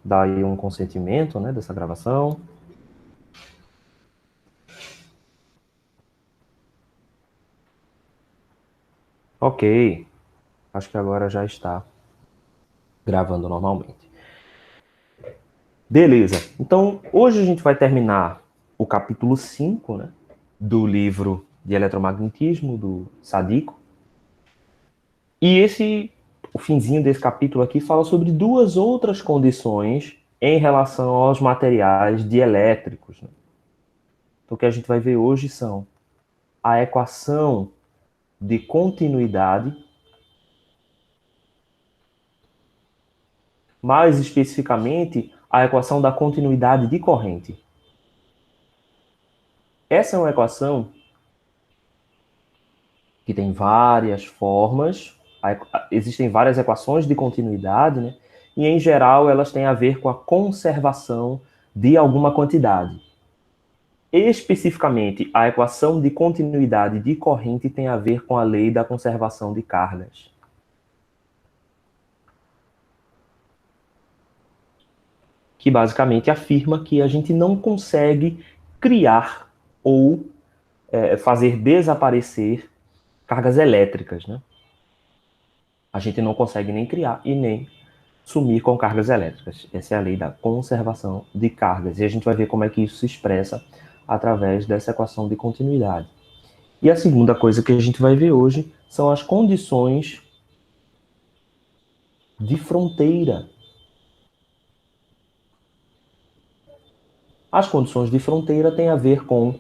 dar aí um consentimento, né, dessa gravação. Ok, acho que agora já está gravando normalmente. Beleza, então hoje a gente vai terminar o capítulo 5, né, do livro de eletromagnetismo do Sadiku. E o finzinho desse capítulo aqui fala sobre duas outras condições em relação aos materiais dielétricos, né? Então, o que a gente vai ver hoje são a equação de continuidade, mais especificamente, a equação da continuidade de corrente. Essa é uma equação que tem várias formas, existem várias equações de continuidade, né? E, em geral, elas têm a ver com a conservação de alguma quantidade. Especificamente, a equação de continuidade de corrente tem a ver com a lei da conservação de cargas. Que basicamente afirma que a gente não consegue criar ou fazer desaparecer cargas elétricas, né? A gente não consegue nem criar e nem sumir com cargas elétricas. Essa é a lei da conservação de cargas. E a gente vai ver como é que isso se expressa através dessa equação de continuidade. E a segunda coisa que a gente vai ver hoje são as condições de fronteira. As condições de fronteira têm a ver com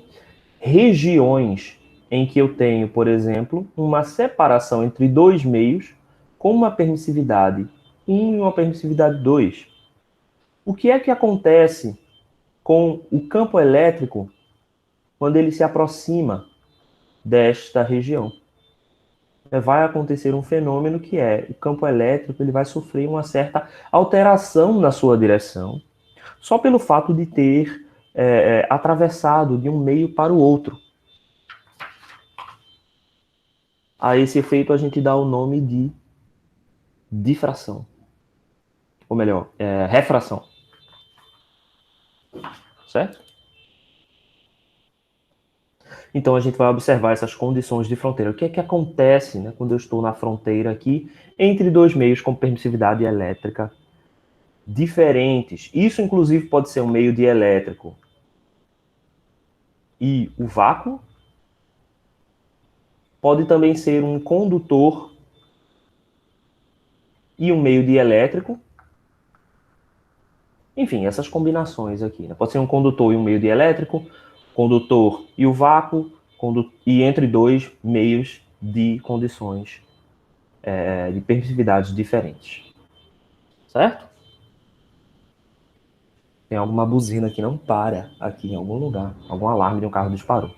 regiões em que eu tenho, por exemplo, uma separação entre dois meios com uma permissividade 1 e uma permissividade 2. O que é que acontece com o campo elétrico quando ele se aproxima desta região? Vai acontecer um fenômeno que é o campo elétrico, ele vai sofrer uma certa alteração na sua direção, só pelo fato de ter atravessado de um meio para o outro. A esse efeito a gente dá o nome de difração. Ou melhor, refração. Certo? Então a gente vai observar essas condições de fronteira. O que é que acontece, né, quando eu estou na fronteira aqui entre dois meios com permissividade elétrica diferentes? Isso, inclusive, pode ser um meio dielétrico e o vácuo. Pode também ser um condutor e um meio dielétrico. Enfim, essas combinações aqui, né? Pode ser um condutor e um meio dielétrico, condutor e o vácuo, e entre dois meios de condições de permissividades diferentes. Certo? Tem alguma buzina que não para aqui em algum lugar. Algum alarme de um carro disparou.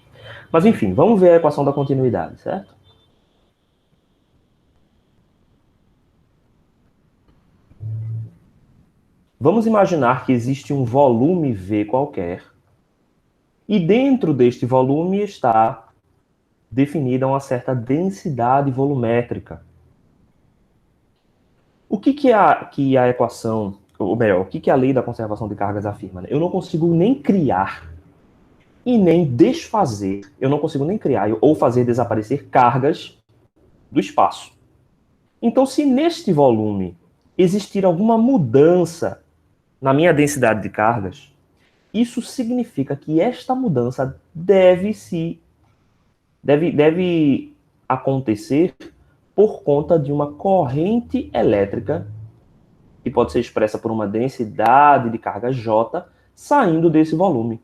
Mas enfim, vamos ver a equação da continuidade, certo? Vamos imaginar que existe um volume V qualquer, e dentro deste volume está definida uma certa densidade volumétrica. O que a equação, ou melhor, o que a lei da conservação de cargas afirma? Eu não consigo nem criar e nem desfazer, eu não consigo nem criar ou fazer desaparecer cargas do espaço. Então, se neste volume existir alguma mudança na minha densidade de cargas, isso significa que esta mudança deve acontecer por conta de uma corrente elétrica, que pode ser expressa por uma densidade de carga J, saindo desse volume.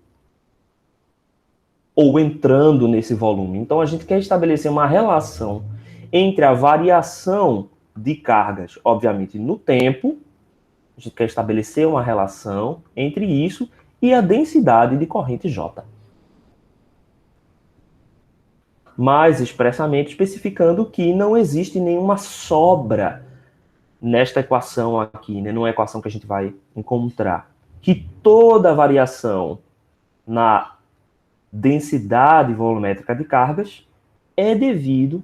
Ou entrando nesse volume. Então, a gente quer estabelecer uma relação entre a variação de cargas, obviamente, no tempo. A gente quer estabelecer uma relação entre isso e a densidade de corrente J. Mais expressamente especificando que não existe nenhuma sobra nesta equação aqui, né? Numa equação que a gente vai encontrar. Que toda variação na densidade volumétrica de cargas é devido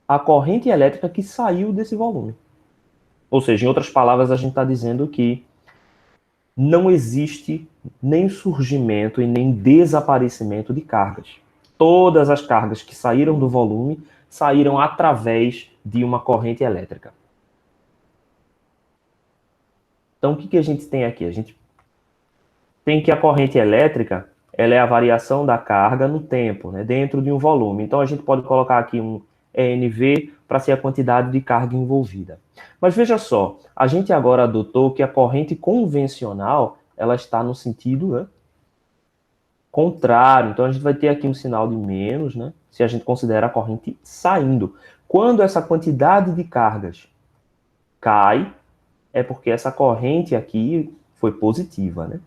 à corrente elétrica que saiu desse volume. Ou seja, em outras palavras, a gente está dizendo que não existe nem surgimento e nem desaparecimento de cargas. Todas as cargas que saíram do volume saíram através de uma corrente elétrica. Então, o que a gente tem aqui? A gente tem que a corrente elétrica ela é a variação da carga no tempo, né, dentro de um volume. Então, a gente pode colocar aqui um ENV para ser a quantidade de carga envolvida. Mas veja só, a gente agora adotou que a corrente convencional ela está no sentido, né, contrário. Então, a gente vai ter aqui um sinal de menos, né, se a gente considera a corrente saindo. Quando essa quantidade de cargas cai, é porque essa corrente aqui foi positiva, né?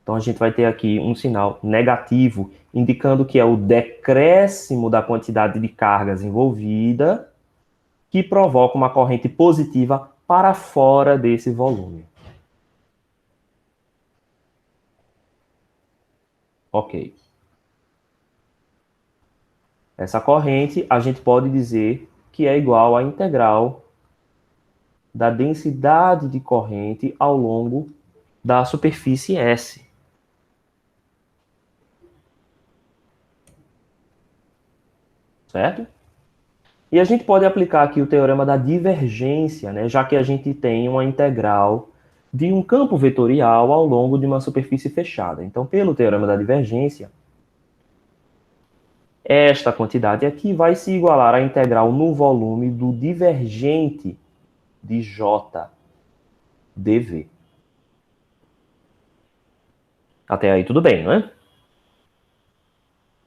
Então, a gente vai ter aqui um sinal negativo, indicando que é o decréscimo da quantidade de cargas envolvida, que provoca uma corrente positiva para fora desse volume. Ok. Essa corrente, a gente pode dizer que é igual à integral da densidade de corrente ao longo da superfície S. Certo? E a gente pode aplicar aqui o teorema da divergência, né, já que a gente tem uma integral de um campo vetorial ao longo de uma superfície fechada. Então, pelo teorema da divergência, esta quantidade aqui vai se igualar à integral no volume do divergente de J dV. Até aí tudo bem, não é?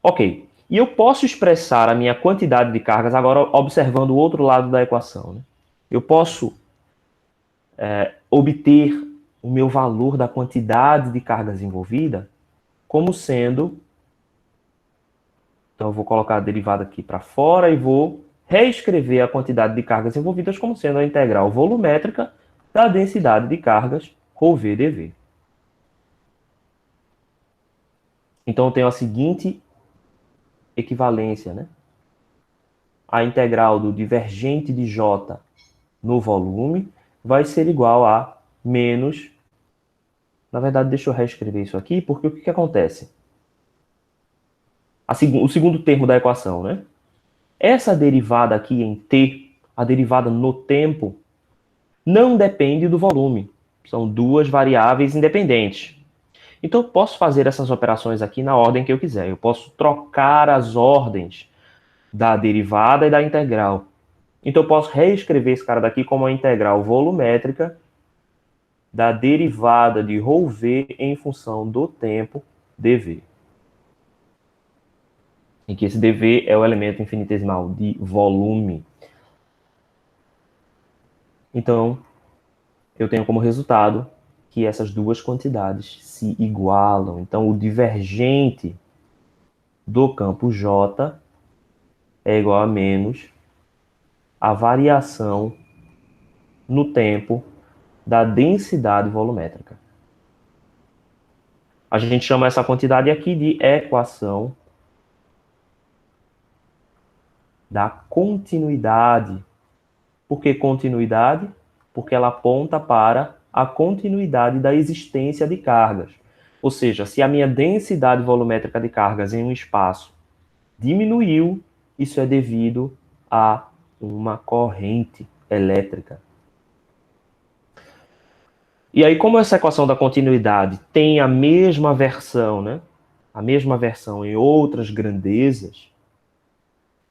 Ok. E eu posso expressar a minha quantidade de cargas agora observando o outro lado da equação. Né? Eu posso obter o meu valor da quantidade de cargas envolvida como sendo... Então, eu vou colocar a derivada aqui para fora e vou reescrever a quantidade de cargas envolvidas como sendo a integral volumétrica da densidade de cargas, ρV dV. Então, eu tenho a seguinte equivalência, né? A integral do divergente de J no volume vai ser igual a menos... Na verdade, deixa eu reescrever isso aqui, porque o que acontece? O segundo termo da equação, né? Essa derivada aqui em t, a derivada no tempo, não depende do volume. São duas variáveis independentes. Então, eu posso fazer essas operações aqui na ordem que eu quiser. Eu posso trocar as ordens da derivada e da integral. Então, eu posso reescrever esse cara daqui como a integral volumétrica da derivada de ρV em função do tempo dv. Em que esse dv é o elemento infinitesimal de volume. Então, eu tenho como resultado que essas duas quantidades se igualam. Então, o divergente do campo J é igual a menos a variação no tempo da densidade volumétrica. A gente chama essa quantidade aqui de equação da continuidade. Por que continuidade? Porque ela aponta para a continuidade da existência de cargas. Ou seja, se a minha densidade volumétrica de cargas em um espaço diminuiu, isso é devido a uma corrente elétrica. E aí, como essa equação da continuidade tem a mesma versão, né? A mesma versão em outras grandezas,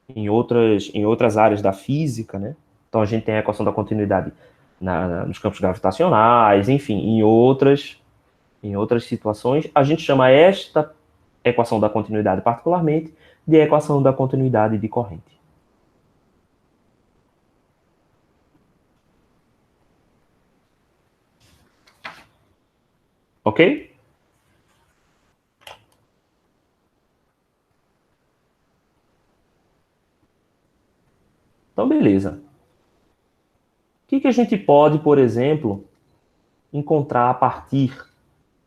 em outras áreas da física, né? Então a gente tem a equação da continuidade nos campos gravitacionais, enfim, em outras situações. A gente chama esta equação da continuidade particularmente de equação da continuidade de corrente. Ok? Então, beleza. O que a gente pode, por exemplo, encontrar a partir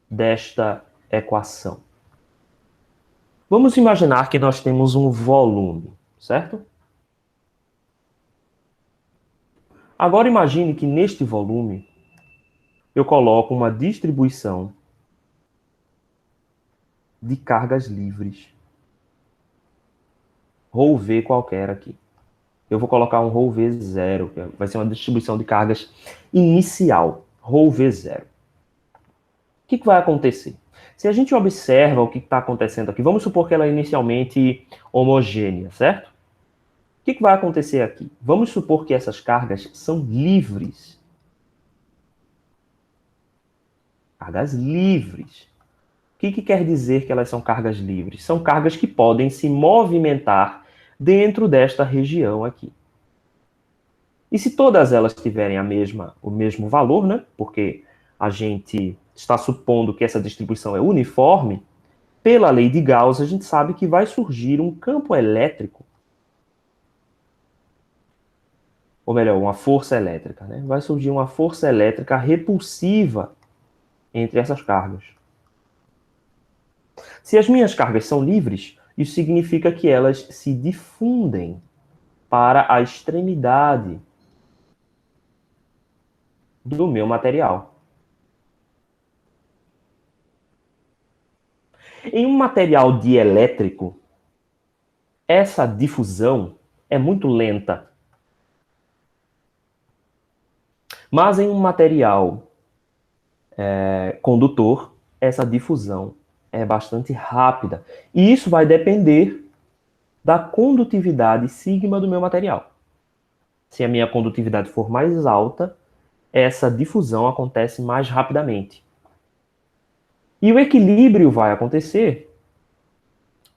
desta equação? Vamos imaginar que nós temos um volume, certo? Agora imagine que neste volume eu coloco uma distribuição de cargas livres. Rho V qualquer aqui. Eu vou colocar um Rho V zero, que vai ser uma distribuição de cargas inicial. Rho V zero. O que vai acontecer? Se a gente observa o que está acontecendo aqui, vamos supor que ela é inicialmente homogênea, certo? O que vai acontecer aqui? Vamos supor que essas cargas são livres. Cargas livres. O que quer dizer que elas são cargas livres? São cargas que podem se movimentar dentro desta região aqui. E se todas elas tiverem o mesmo valor, né? Porque a gente está supondo que essa distribuição é uniforme, pela lei de Gauss, a gente sabe que vai surgir um campo elétrico, ou melhor, uma força elétrica, né? Vai surgir uma força elétrica repulsiva entre essas cargas. Se as minhas cargas são livres, isso significa que elas se difundem para a extremidade do meu material. Em um material dielétrico, essa difusão é muito lenta. Mas em um material condutor, essa difusão é bastante rápida. E isso vai depender da condutividade sigma do meu material. Se a minha condutividade for mais alta, essa difusão acontece mais rapidamente. E o equilíbrio vai acontecer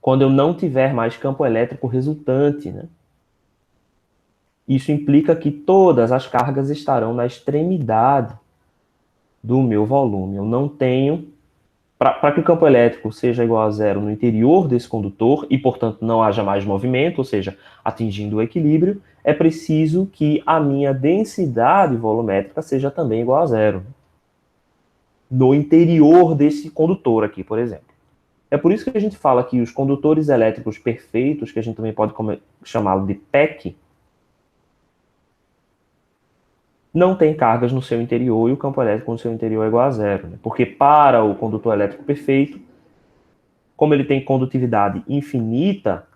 quando eu não tiver mais campo elétrico resultante, né? Isso implica que todas as cargas estarão na extremidade do meu volume. Eu não tenho... Para que o campo elétrico seja igual a zero no interior desse condutor e, portanto, não haja mais movimento, ou seja, atingindo o equilíbrio, é preciso que a minha densidade volumétrica seja também igual a zero. No interior desse condutor aqui, por exemplo. É por isso que a gente fala que os condutores elétricos perfeitos, que a gente também pode chamá-lo de PEC, não tem cargas no seu interior e o campo elétrico no seu interior é igual a zero. Né? Porque para o condutor elétrico perfeito, como ele tem condutividade infinita,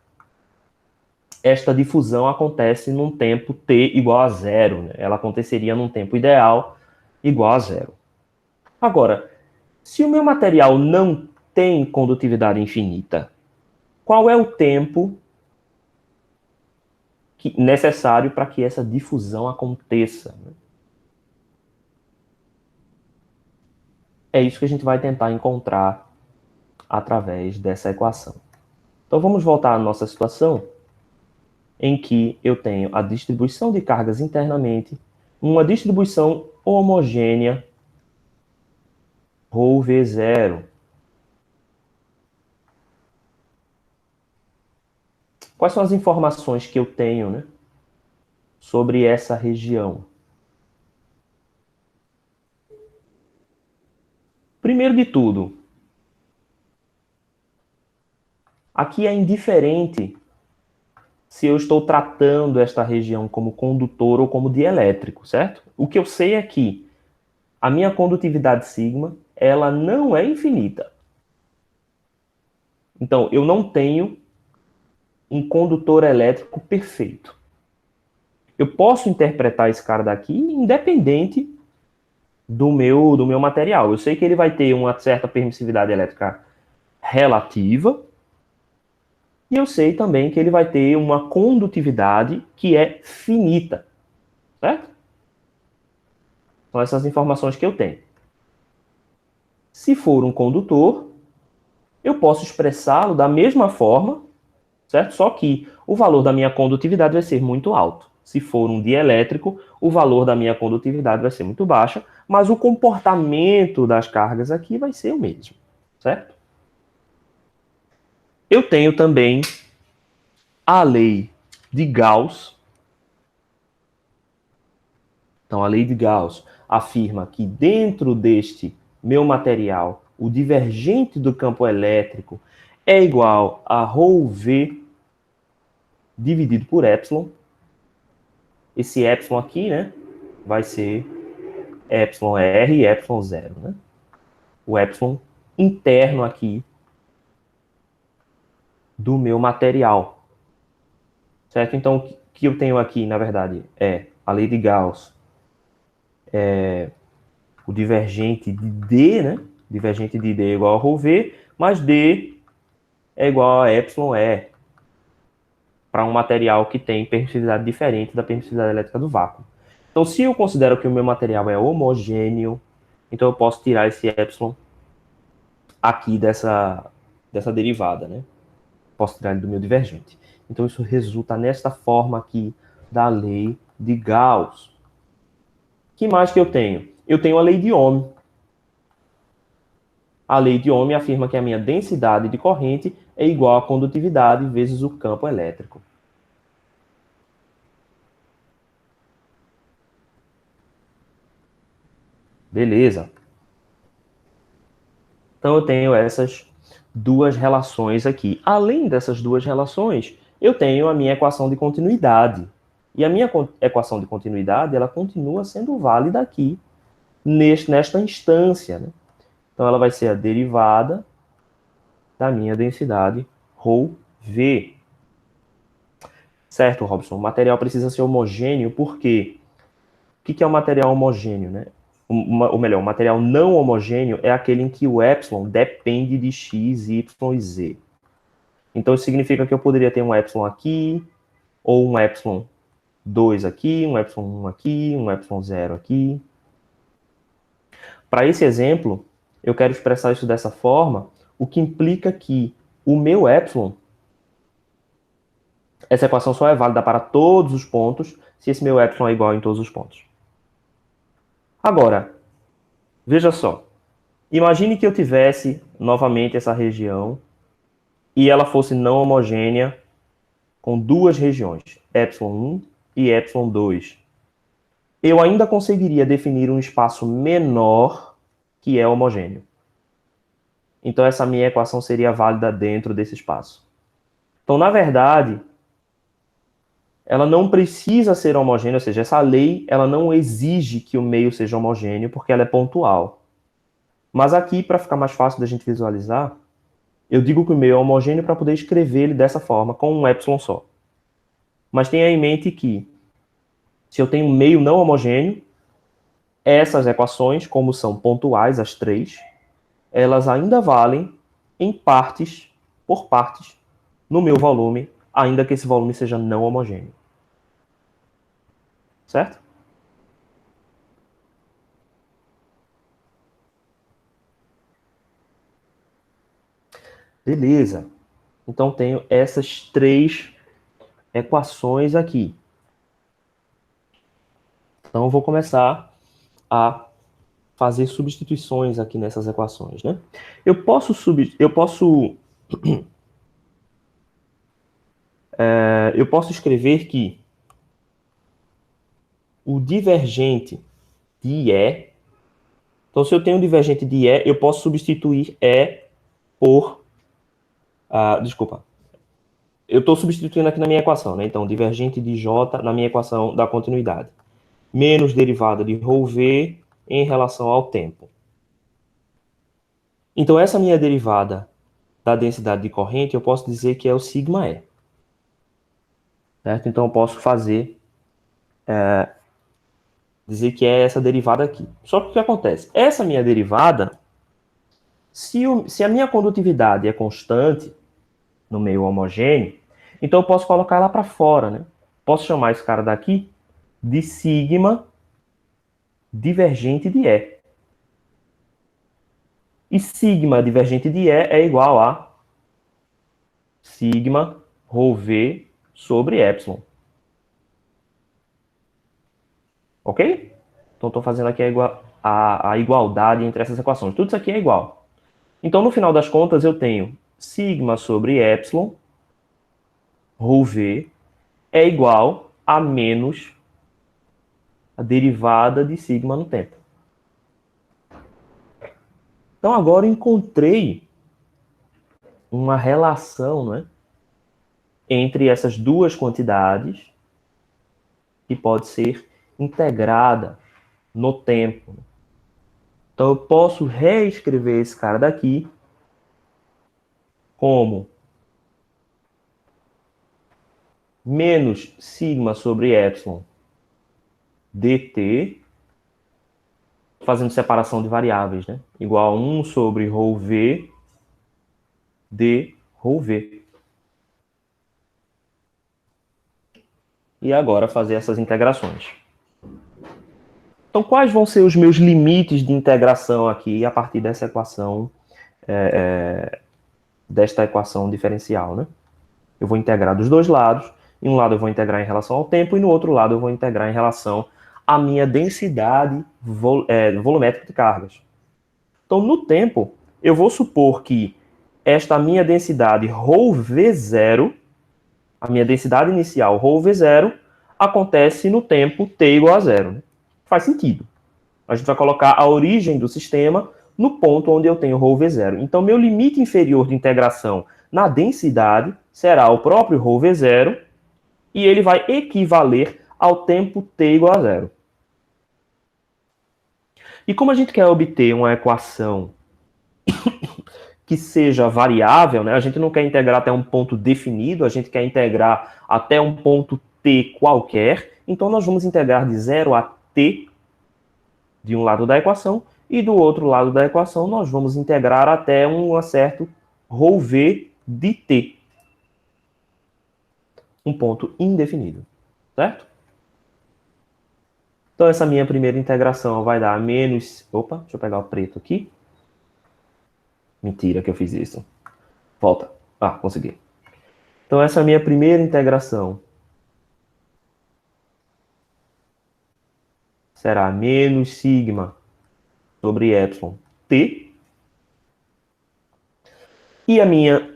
esta difusão acontece num tempo t igual a zero. Né? Ela aconteceria num tempo ideal igual a zero. Agora, se o meu material não tem condutividade infinita, qual é o tempo necessário para que essa difusão aconteça? É isso que a gente vai tentar encontrar através dessa equação. Então vamos voltar à nossa situação em que eu tenho a distribuição de cargas internamente, uma distribuição homogênea, ρ v zero. Quais são as informações que eu tenho, né, sobre essa região? Primeiro de tudo, aqui é indiferente se eu estou tratando esta região como condutor ou como dielétrico, certo? O que eu sei é que a minha condutividade sigma, ela não é infinita. Então, eu não tenho um condutor elétrico perfeito. Eu posso interpretar esse cara daqui independente do meu material. Eu sei que ele vai ter uma certa permissividade elétrica relativa, e eu sei também que ele vai ter uma condutividade que é finita, certo? São essas informações que eu tenho. Se for um condutor, eu posso expressá-lo da mesma forma, certo? Só que o valor da minha condutividade vai ser muito alto. Se for um dielétrico, o valor da minha condutividade vai ser muito baixa, mas o comportamento das cargas aqui vai ser o mesmo, certo? Eu tenho também a lei de Gauss. Então, a lei de Gauss afirma que dentro deste meu material, o divergente do campo elétrico é igual a ρV dividido por epsilon. Esse epsilon aqui, né, vai ser εr e ε0, né? O epsilon interno aqui do meu material, certo? Então, o que eu tenho aqui, na verdade, é a lei de Gauss, o divergente de D, né? Divergente de D é igual a ρV, mas D é igual a εE, para um material que tem permissividade diferente da permissividade elétrica do vácuo. Então, se eu considero que o meu material é homogêneo, então eu posso tirar esse epsilon aqui dessa derivada, né? Posso tirar ele do meu divergente. Então, isso resulta nesta forma aqui da lei de Gauss. Que mais que eu tenho? Eu tenho a lei de Ohm. A lei de Ohm afirma que a minha densidade de corrente é igual à condutividade vezes o campo elétrico. Beleza. Então eu tenho essas duas relações aqui. Além dessas duas relações, eu tenho a minha equação de continuidade. E a minha equação de continuidade, ela continua sendo válida aqui, nesta instância, né? Então ela vai ser a derivada da minha densidade ρV. Certo, Robson? O material precisa ser homogêneo, por quê? O que é um material homogêneo, né? Ou melhor, o material não homogêneo é aquele em que o epsilon depende de x, y e z. Então, isso significa que eu poderia ter um epsilon aqui, ou um epsilon 2 aqui, um epsilon 1 aqui, um epsilon 0 aqui. Para esse exemplo, eu quero expressar isso dessa forma, o que implica que o meu epsilon, essa equação só é válida para todos os pontos, se esse meu epsilon é igual em todos os pontos. Agora, veja só. Imagine que eu tivesse novamente essa região e ela fosse não homogênea com duas regiões, epsilon 1 e epsilon 2. Eu ainda conseguiria definir um espaço menor que é homogêneo. Então essa minha equação seria válida dentro desse espaço. Então, na verdade, ela não precisa ser homogênea, ou seja, essa lei ela não exige que o meio seja homogêneo, porque ela é pontual. Mas aqui, para ficar mais fácil da gente visualizar, eu digo que o meio é homogêneo para poder escrever ele dessa forma, com um epsilon só. Mas tenha em mente que, se eu tenho um meio não homogêneo, essas equações, como são pontuais, as três, elas ainda valem em partes, por partes, no meu volume, ainda que esse volume seja não homogêneo. Certo? Beleza. Então tenho essas três equações aqui. Então eu vou começar a fazer substituições aqui nessas equações, né? Eu posso escrever que o divergente de E, então se eu tenho um divergente de E, eu posso substituir E por, desculpa, eu estou substituindo aqui na minha equação, né? Então, divergente de J na minha equação da continuidade, menos derivada de ρV em relação ao tempo. Então, essa minha derivada da densidade de corrente, eu posso dizer que é o sigma E. Certo? Então, eu posso dizer que é essa derivada aqui. Só que o que acontece? Essa minha derivada, se a minha condutividade é constante no meio homogêneo, então eu posso colocar ela para fora, né? Posso chamar esse cara daqui de sigma divergente de E. E sigma divergente de E é igual a sigma ρV sobre epsilon. Ok? Então estou fazendo aqui a igualdade entre essas equações. Tudo isso aqui é igual. Então, no final das contas, eu tenho sigma sobre epsilon, ρV, é igual a menos a derivada de sigma no tempo. Então, agora eu encontrei uma relação, né, entre essas duas quantidades que pode ser integrada no tempo. Então, eu posso reescrever esse cara daqui como menos sigma sobre epsilon dt, fazendo separação de variáveis, né? Igual a 1 sobre ρ v d ρ v. E agora fazer essas integrações. Então, quais vão ser os meus limites de integração aqui a partir dessa equação, desta equação diferencial, né? Eu vou integrar dos dois lados. Em um lado eu vou integrar em relação ao tempo e no outro lado eu vou integrar em relação à minha densidade volumétrica de cargas. Então, no tempo, eu vou supor que esta minha densidade ρv0, a minha densidade inicial ρv0, acontece no tempo t igual a zero. Né? Faz sentido. A gente vai colocar a origem do sistema no ponto onde eu tenho ρv0. Então, meu limite inferior de integração na densidade será o próprio ρv0 e ele vai equivaler ao tempo t igual a zero. E como a gente quer obter uma equação que seja variável, né? A gente não quer integrar até um ponto definido, a gente quer integrar até um ponto t qualquer, então nós vamos integrar de 0 a t de um lado da equação, e do outro lado da equação nós vamos integrar até um certo ρv de t. Um ponto indefinido, certo? Então essa minha primeira integração vai dar menos... Opa, deixa eu pegar o preto aqui. Mentira que eu fiz isso. Volta. Ah, consegui. Então essa minha primeira integração será menos sigma sobre epsilon t. E a minha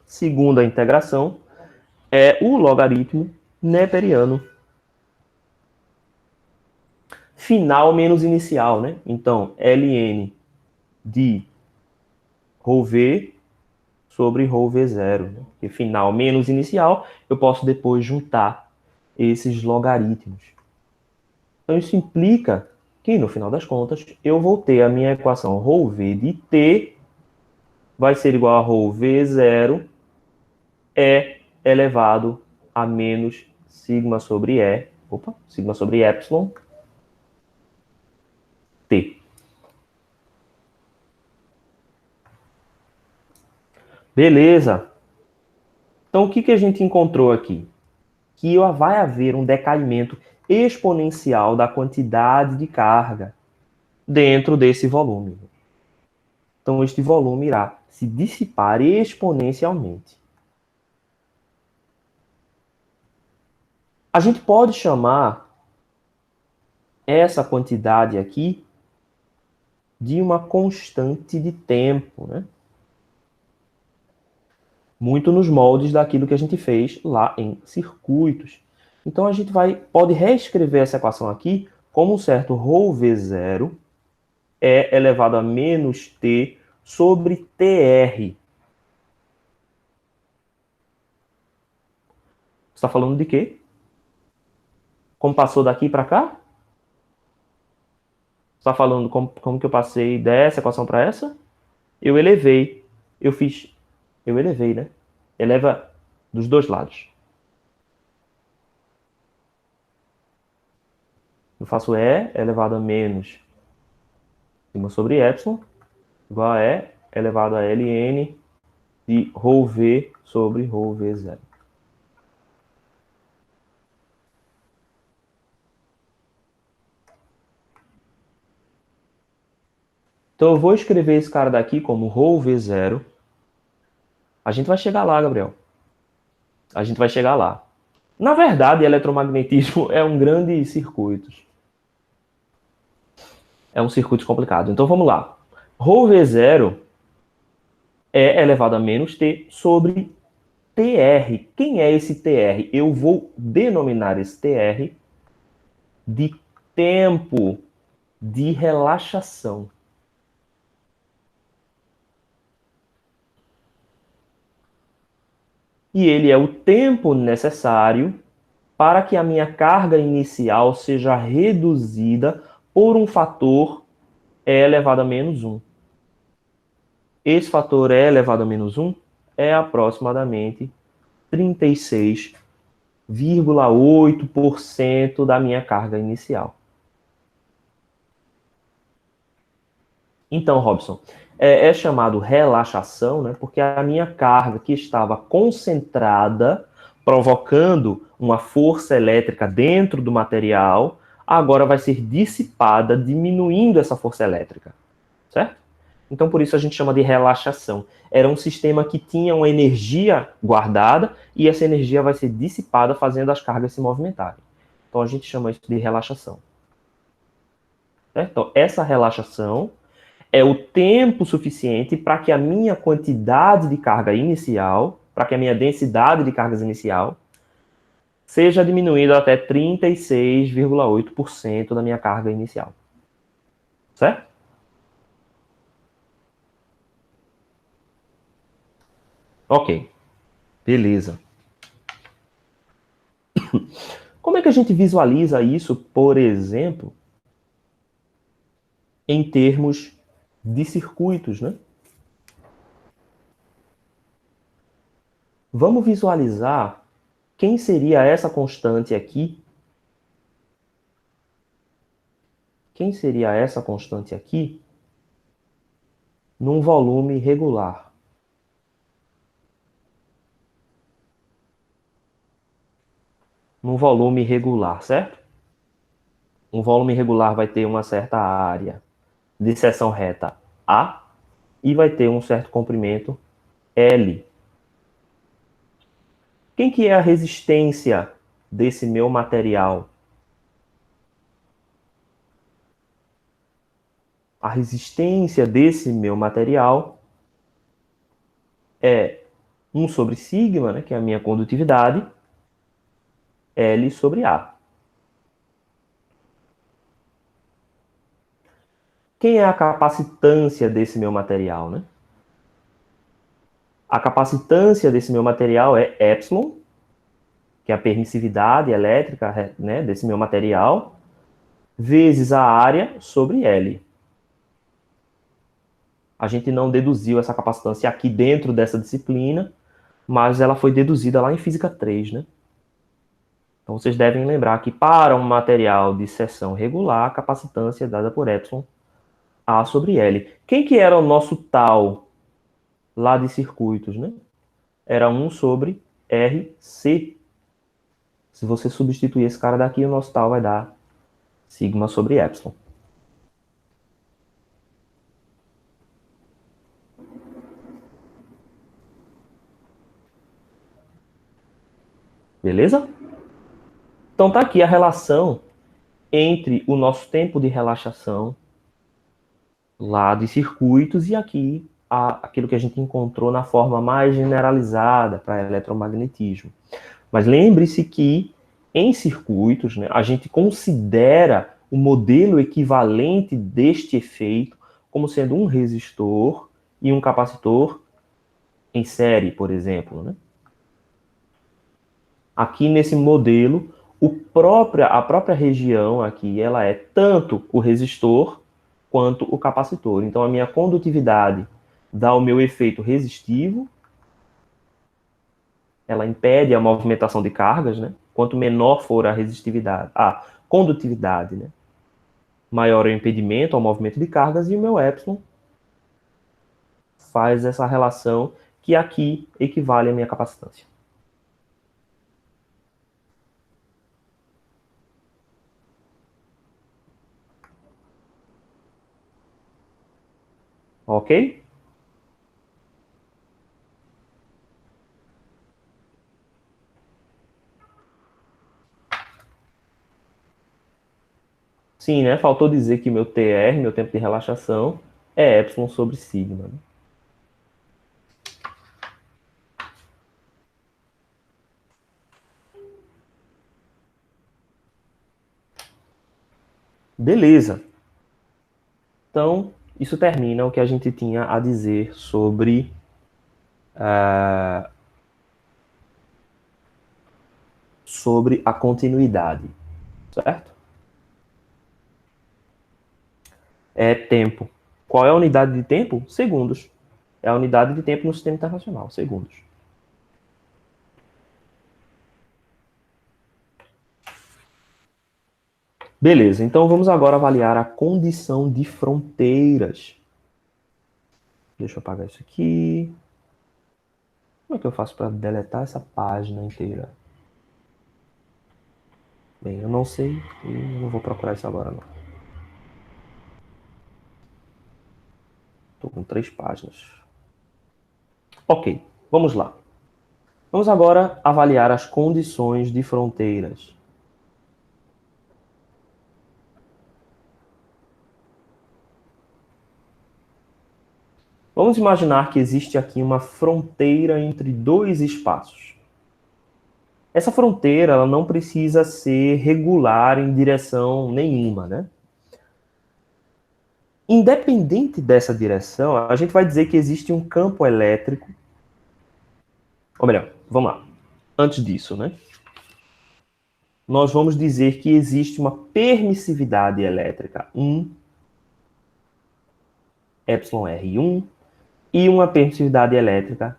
segunda integração é o logaritmo neperiano final menos inicial, né? Então, ln de ρv sobre ρv0. Né? Porque final menos inicial, eu posso depois juntar esses logaritmos. Então, isso implica que, no final das contas, eu vou ter a minha equação ρv de t vai ser igual a ρv0 e elevado a menos sigma sobre sigma sobre epsilon t. Beleza. Então, o que a gente encontrou aqui? Que vai haver um decaimento exponencial da quantidade de carga dentro desse volume. Então, este volume irá se dissipar exponencialmente. A gente pode chamar essa quantidade aqui de uma constante de tempo, né? Muito nos moldes daquilo que a gente fez lá em circuitos. Então, a gente pode reescrever essa equação aqui como um certo ρv0 é elevado a menos t sobre tr. Você está falando de quê? Como passou daqui para cá? Você está falando como que eu passei dessa equação para essa? Eu elevei. Eu elevei, né? Eleva dos dois lados. Eu faço E elevado a menos sigma sobre epsilon igual a E elevado a ln de ρv sobre ρv0. Então eu vou escrever esse cara daqui como ρv0. A gente vai chegar lá, Gabriel. A gente vai chegar lá. Na verdade, eletromagnetismo é um grande circuito. É um circuito complicado. Então vamos lá. ρv0 é elevado a menos t sobre tr. Quem é esse tr? Eu vou denominar esse tr de tempo de relaxação. E ele é o tempo necessário para que a minha carga inicial seja reduzida por um fator E elevado a menos 1. Esse fator E elevado a menos 1 é aproximadamente 36,8% da minha carga inicial. Então, Robson, é chamado relaxação, né, porque a minha carga que estava concentrada, provocando uma força elétrica dentro do material, agora vai ser dissipada, diminuindo essa força elétrica, certo? Então, por isso a gente chama de relaxação. Era um sistema que tinha uma energia guardada e essa energia vai ser dissipada fazendo as cargas se movimentarem. Então, a gente chama isso de relaxação. Certo? Então, essa relaxação é o tempo suficiente para que a minha quantidade de carga inicial, para que a minha densidade de cargas inicial, seja diminuída até 36,8% da minha carga inicial. Certo? Ok. Beleza. Como é que a gente visualiza isso, por exemplo, em termos de circuitos, né? Vamos visualizar quem seria essa constante aqui. Quem seria essa constante aqui num volume regular? Num volume regular, certo? Um volume regular vai ter uma certa área de seção reta A e vai ter um certo comprimento L. Quem que é a resistência desse meu material? A resistência desse meu material é 1 sobre sigma, né, que é a minha condutividade, L sobre A. Quem é a capacitância desse meu material, né? A capacitância desse meu material é epsilon, que é a permissividade elétrica, né, desse meu material, vezes a área sobre L. A gente não deduziu essa capacitância aqui dentro dessa disciplina, mas ela foi deduzida lá em Física 3, né? Então vocês devem lembrar que para um material de seção regular, a capacitância é dada por epsilon A sobre L. Quem que era o nosso tal lá de circuitos, né? Era 1 sobre RC. Se você substituir esse cara daqui, o nosso tal vai dar sigma sobre epsilon. Beleza? Então tá aqui a relação entre o nosso tempo de relaxação lá de circuitos e aqui aquilo que a gente encontrou na forma mais generalizada para eletromagnetismo. Mas lembre-se que em circuitos, né, a gente considera o modelo equivalente deste efeito como sendo um resistor e um capacitor em série, por exemplo. Né? Aqui nesse modelo, a própria região aqui ela é tanto o resistor quanto o capacitor. Então a minha condutividade dá o meu efeito resistivo, ela impede a movimentação de cargas, né? Quanto menor for a resistividade, a condutividade, né? Maior é o impedimento ao movimento de cargas e o meu epsilon faz essa relação que aqui equivale à minha capacitância. Ok? Sim, né? Faltou dizer que meu TR, meu tempo de relaxação, é epsilon sobre sigma. Né? Beleza. Então, isso termina o que a gente tinha a dizer sobre a continuidade, certo? É tempo. Qual é a unidade de tempo? Segundos. É a unidade de tempo no sistema internacional, segundos. Beleza, então vamos agora avaliar a condição de fronteiras. Deixa eu apagar isso aqui. Como é que eu faço para deletar essa página inteira? Bem, eu não sei e não vou procurar isso agora não. Estou com 3 páginas. Ok, vamos lá. Vamos agora avaliar as condições de fronteiras. Vamos imaginar que existe aqui uma fronteira entre dois espaços. Essa fronteira ela não precisa ser regular em direção nenhuma, né? Independente dessa direção, a gente vai dizer que existe um campo elétrico. Ou melhor, vamos lá. Antes disso, né? Nós vamos dizer que existe uma permissividade elétrica 1, εr1, e uma permissividade elétrica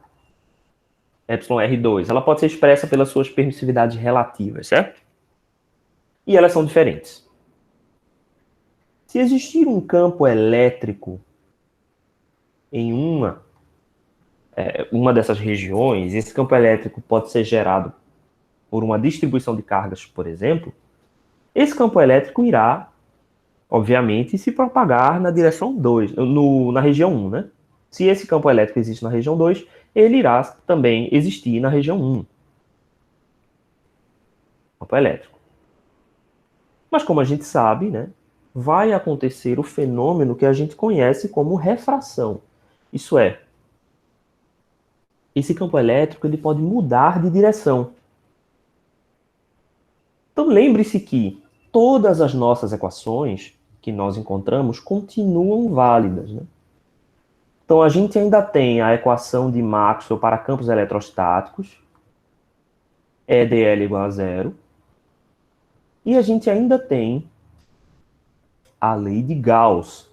εr2. Ela pode ser expressa pelas suas permissividades relativas, certo? E elas são diferentes. Se existir um campo elétrico em uma dessas regiões, esse campo elétrico pode ser gerado por uma distribuição de cargas, por exemplo, esse campo elétrico irá, obviamente, se propagar na direção 2, na região 1, né? Se esse campo elétrico existe na região 2, ele irá também existir na região 1. Campo elétrico. Mas como a gente sabe, né, vai acontecer o fenômeno que a gente conhece como refração. Isso é, esse campo elétrico ele pode mudar de direção. Então lembre-se que todas as nossas equações que nós encontramos continuam válidas, né? Então a gente ainda tem a equação de Maxwell para campos eletrostáticos, EdL igual a zero, e a gente ainda tem a lei de Gauss,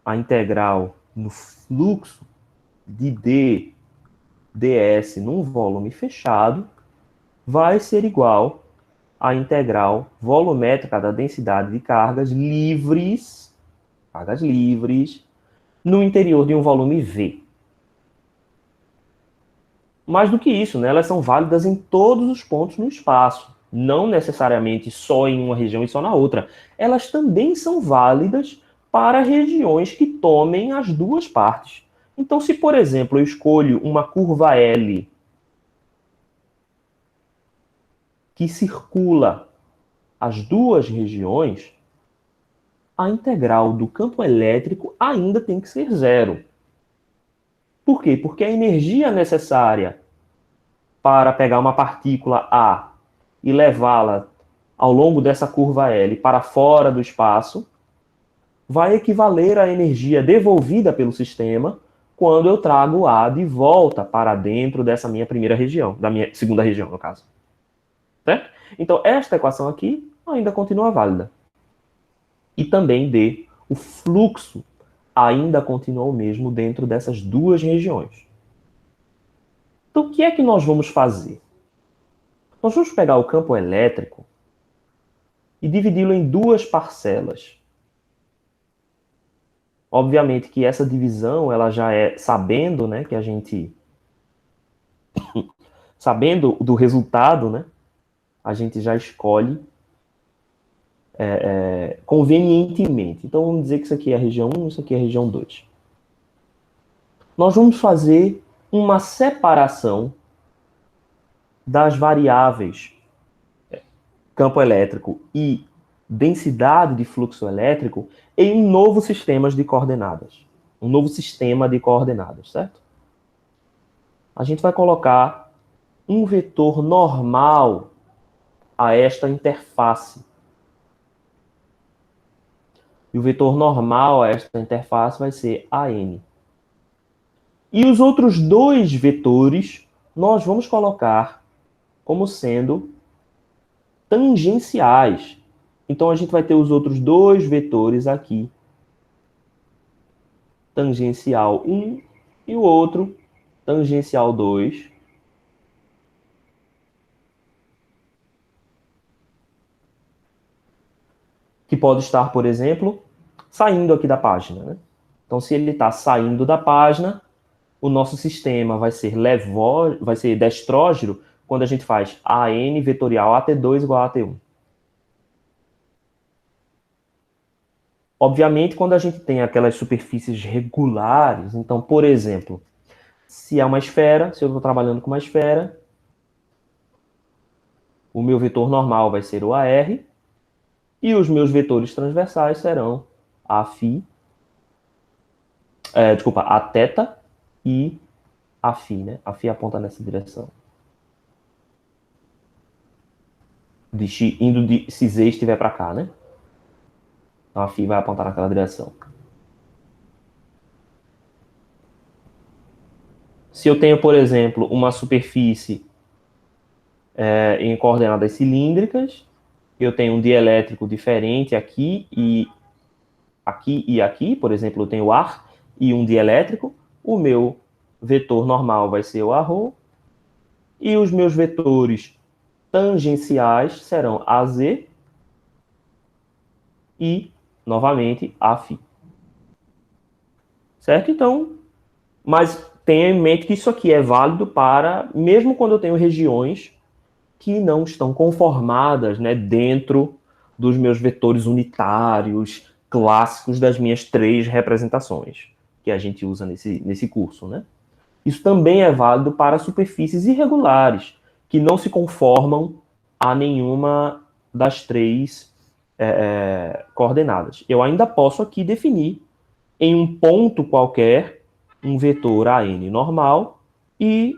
a integral no fluxo de D ds num volume fechado vai ser igual à integral volumétrica da densidade de cargas livres no interior de um volume V. Mais do que isso, né, elas são válidas em todos os pontos no espaço, não necessariamente só em uma região e só na outra. Elas também são válidas para regiões que tomem as duas partes. Então, se, por exemplo, eu escolho uma curva L que circula as duas regiões, a integral do campo elétrico ainda tem que ser zero. Por quê? Porque a energia necessária para pegar uma partícula A e levá-la ao longo dessa curva L para fora do espaço vai equivaler à energia devolvida pelo sistema quando eu trago A de volta para dentro dessa minha primeira região, da minha segunda região, no caso. Certo? Então, esta equação aqui ainda continua válida. E também D, o fluxo ainda continua o mesmo dentro dessas duas regiões. Então, o que é que nós vamos fazer? Nós vamos pegar o campo elétrico e dividi-lo em duas parcelas. Obviamente que essa divisão, ela já é sabendo, né, que a gente sabendo do resultado, né, a gente já escolhe convenientemente. Então vamos dizer que isso aqui é a região 1, isso aqui é a região 2. Nós vamos fazer uma separação das variáveis campo elétrico e densidade de fluxo elétrico em um novo sistema de coordenadas. Um novo sistema de coordenadas, certo? A gente vai colocar um vetor normal a esta interface. E o vetor normal a esta interface vai ser AN. E os outros dois vetores nós vamos colocar como sendo tangenciais. Então a gente vai ter os outros dois vetores aqui tangencial 1 e o outro tangencial 2. Que pode estar, por exemplo, saindo aqui da página, né? Então, se ele está saindo da página, o nosso sistema vai ser vai ser destrógeno quando a gente faz AN vetorial AT2 igual a AT1. Obviamente, quando a gente tem aquelas superfícies regulares, então, por exemplo, se é uma esfera, se eu estou trabalhando com uma esfera, o meu vetor normal vai ser o AR, e os meus vetores transversais serão a φ, desculpa, a θ e a φ, né? A φ aponta nessa direção. Indo se Z estiver para cá, né? Então a φ vai apontar naquela direção. Se eu tenho, por exemplo, uma superfície em coordenadas cilíndricas, eu tenho um dielétrico diferente aqui e aqui, por exemplo, eu tenho ar e um dielétrico, o meu vetor normal vai ser o arro, e os meus vetores tangenciais serão AZ e, novamente, Aφ. Certo? Então, mas tenha em mente que isso aqui é válido para, mesmo quando eu tenho regiões que não estão conformadas, né, dentro dos meus vetores unitários clássicos das minhas 3 representações que a gente usa nesse curso, né? Isso também é válido para superfícies irregulares, que não se conformam a nenhuma das 3 coordenadas. Eu ainda posso aqui definir em um ponto qualquer um vetor AN normal e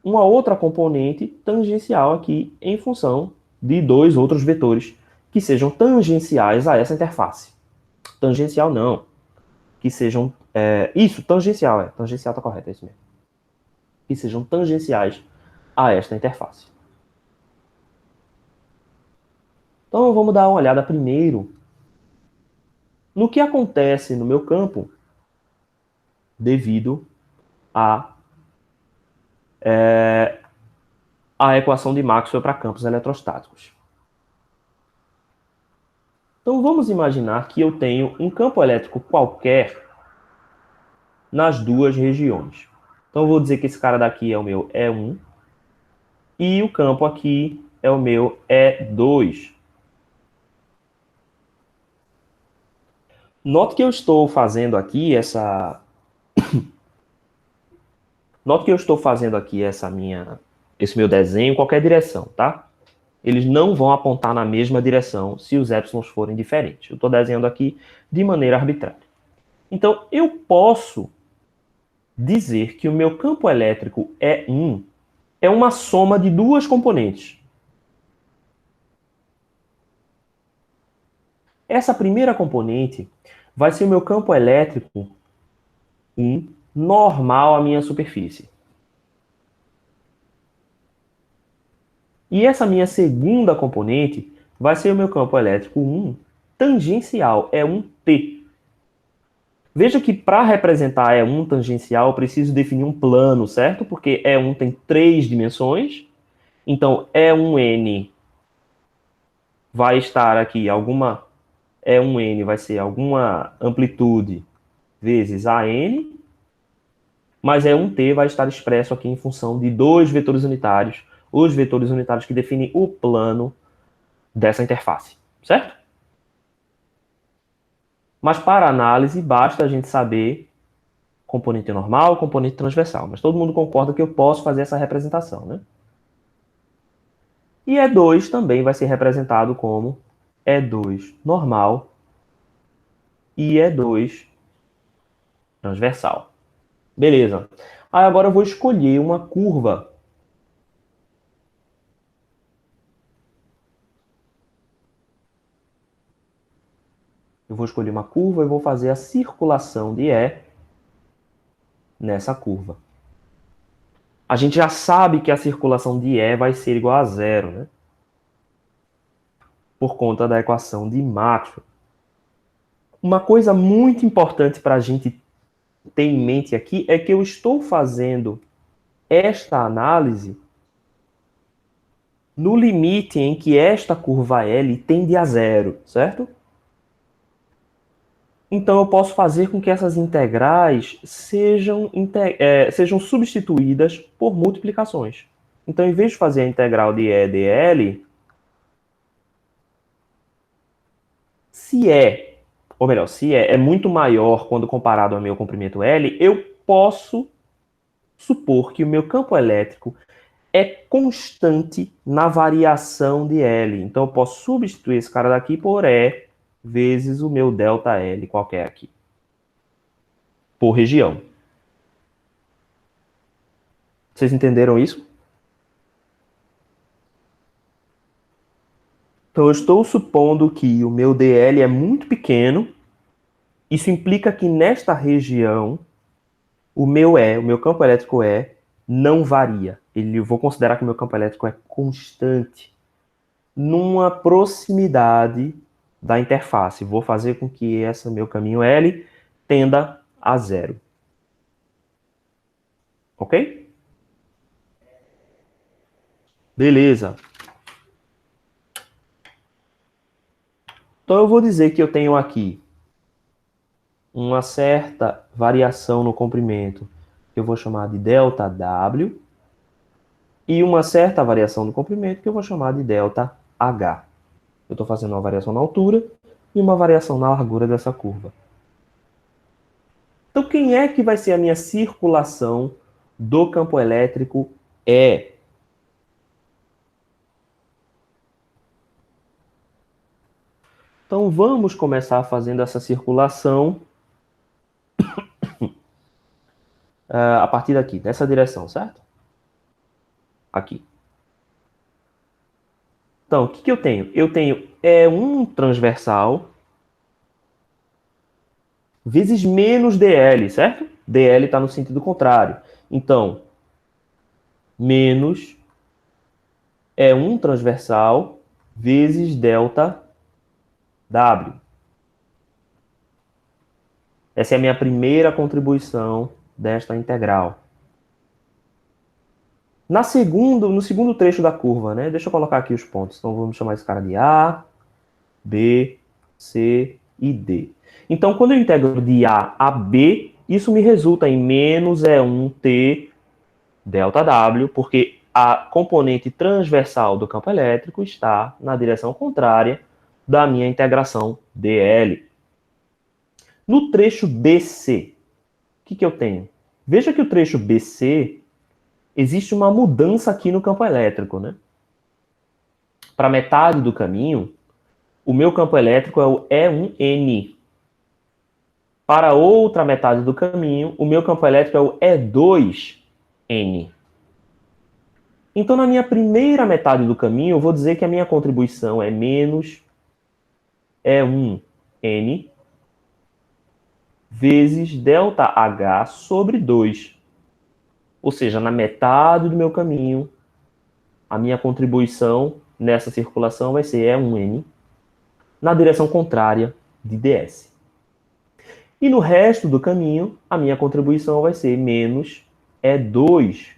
uma outra componente tangencial aqui em função de 2 outros vetores que sejam tangenciais a essa interface. Tangencial não, que sejam... isso, tangencial, tangencial está correto, é isso mesmo. Que sejam tangenciais a esta interface. Então vamos dar uma olhada primeiro no que acontece no meu campo devido a equação de Maxwell para campos eletrostáticos. Então vamos imaginar que eu tenho um campo elétrico qualquer nas duas regiões. Então eu vou dizer que esse cara daqui é o meu E1 e o campo aqui é o meu E2. Note que eu estou fazendo aqui esse meu desenho em qualquer direção, tá? Eles não vão apontar na mesma direção se os épsilons forem diferentes. Eu estou desenhando aqui de maneira arbitrária. Então, eu posso dizer que o meu campo elétrico E1 é uma soma de 2 componentes. Essa primeira componente vai ser o meu campo elétrico 1 normal à minha superfície. E essa minha segunda componente vai ser o meu campo elétrico 1 tangencial, é um T. Veja que para representar E1 tangencial eu preciso definir um plano, certo? Porque E1 tem 3 dimensões. Então E1N vai estar aqui E1N vai ser alguma amplitude vezes AN, mas E1T vai estar expresso aqui em função de 2 vetores unitários, os vetores unitários que definem o plano dessa interface, certo? Mas para análise basta a gente saber componente normal, componente transversal, mas todo mundo concorda que eu posso fazer essa representação, né? E E2 também vai ser representado como E2 normal e E2 transversal. Beleza. Aí agora eu vou escolher uma curva. Eu vou escolher uma curva e vou fazer a circulação de E nessa curva. A gente já sabe que a circulação de E vai ser igual a 0, né? Por conta da equação de Maxwell. Uma coisa muito importante para a gente ter em mente aqui é que eu estou fazendo esta análise no limite em que esta curva L tende a zero, certo? Então eu posso fazer com que essas integrais sejam substituídas por multiplicações. Então, em vez de fazer a integral de E dl, se é muito maior quando comparado ao meu comprimento L, eu posso supor que o meu campo elétrico é constante na variação de L. Então, eu posso substituir esse cara daqui por E vezes o meu ΔL qualquer aqui, por região. Vocês entenderam isso? Então, eu estou supondo que o meu dl é muito pequeno. Isso implica que nesta região, o meu campo elétrico não varia. Eu vou considerar que o meu campo elétrico é constante numa proximidade da interface. Vou fazer com que esse meu caminho L tenda a zero. Ok? Beleza. Então eu vou dizer que eu tenho aqui uma certa variação no comprimento, que eu vou chamar de ΔW, e uma certa variação no comprimento, que eu vou chamar de ΔH. Eu estou fazendo uma variação na altura e uma variação na largura dessa curva. Então, quem é que vai ser a minha circulação do campo elétrico E? Então, vamos começar fazendo essa circulação a partir daqui, dessa direção, certo? Aqui. Então, o que eu tenho? Eu tenho E1 transversal vezes menos dl, certo? dl está no sentido contrário. Então, menos E1 transversal vezes ΔW. Essa é a minha primeira contribuição desta integral. No segundo trecho da curva, né? Deixa eu colocar aqui os pontos. Então, vamos chamar esse cara de A, B, C e D. Então, quando eu integro de A a B, isso me resulta em menos E1T ΔW, porque a componente transversal do campo elétrico está na direção contrária da minha integração dl. No trecho BC, o que eu tenho? Veja que o trecho BC existe uma mudança aqui no campo elétrico, né? Para metade do caminho, o meu campo elétrico é o E1N. Para a outra metade do caminho, o meu campo elétrico é o E2N. Então, na minha primeira metade do caminho, eu vou dizer que a minha contribuição é menos E1N vezes ΔH sobre 2. Ou seja, na metade do meu caminho, a minha contribuição nessa circulação vai ser E1N na direção contrária de ds. E no resto do caminho, a minha contribuição vai ser menos E2N,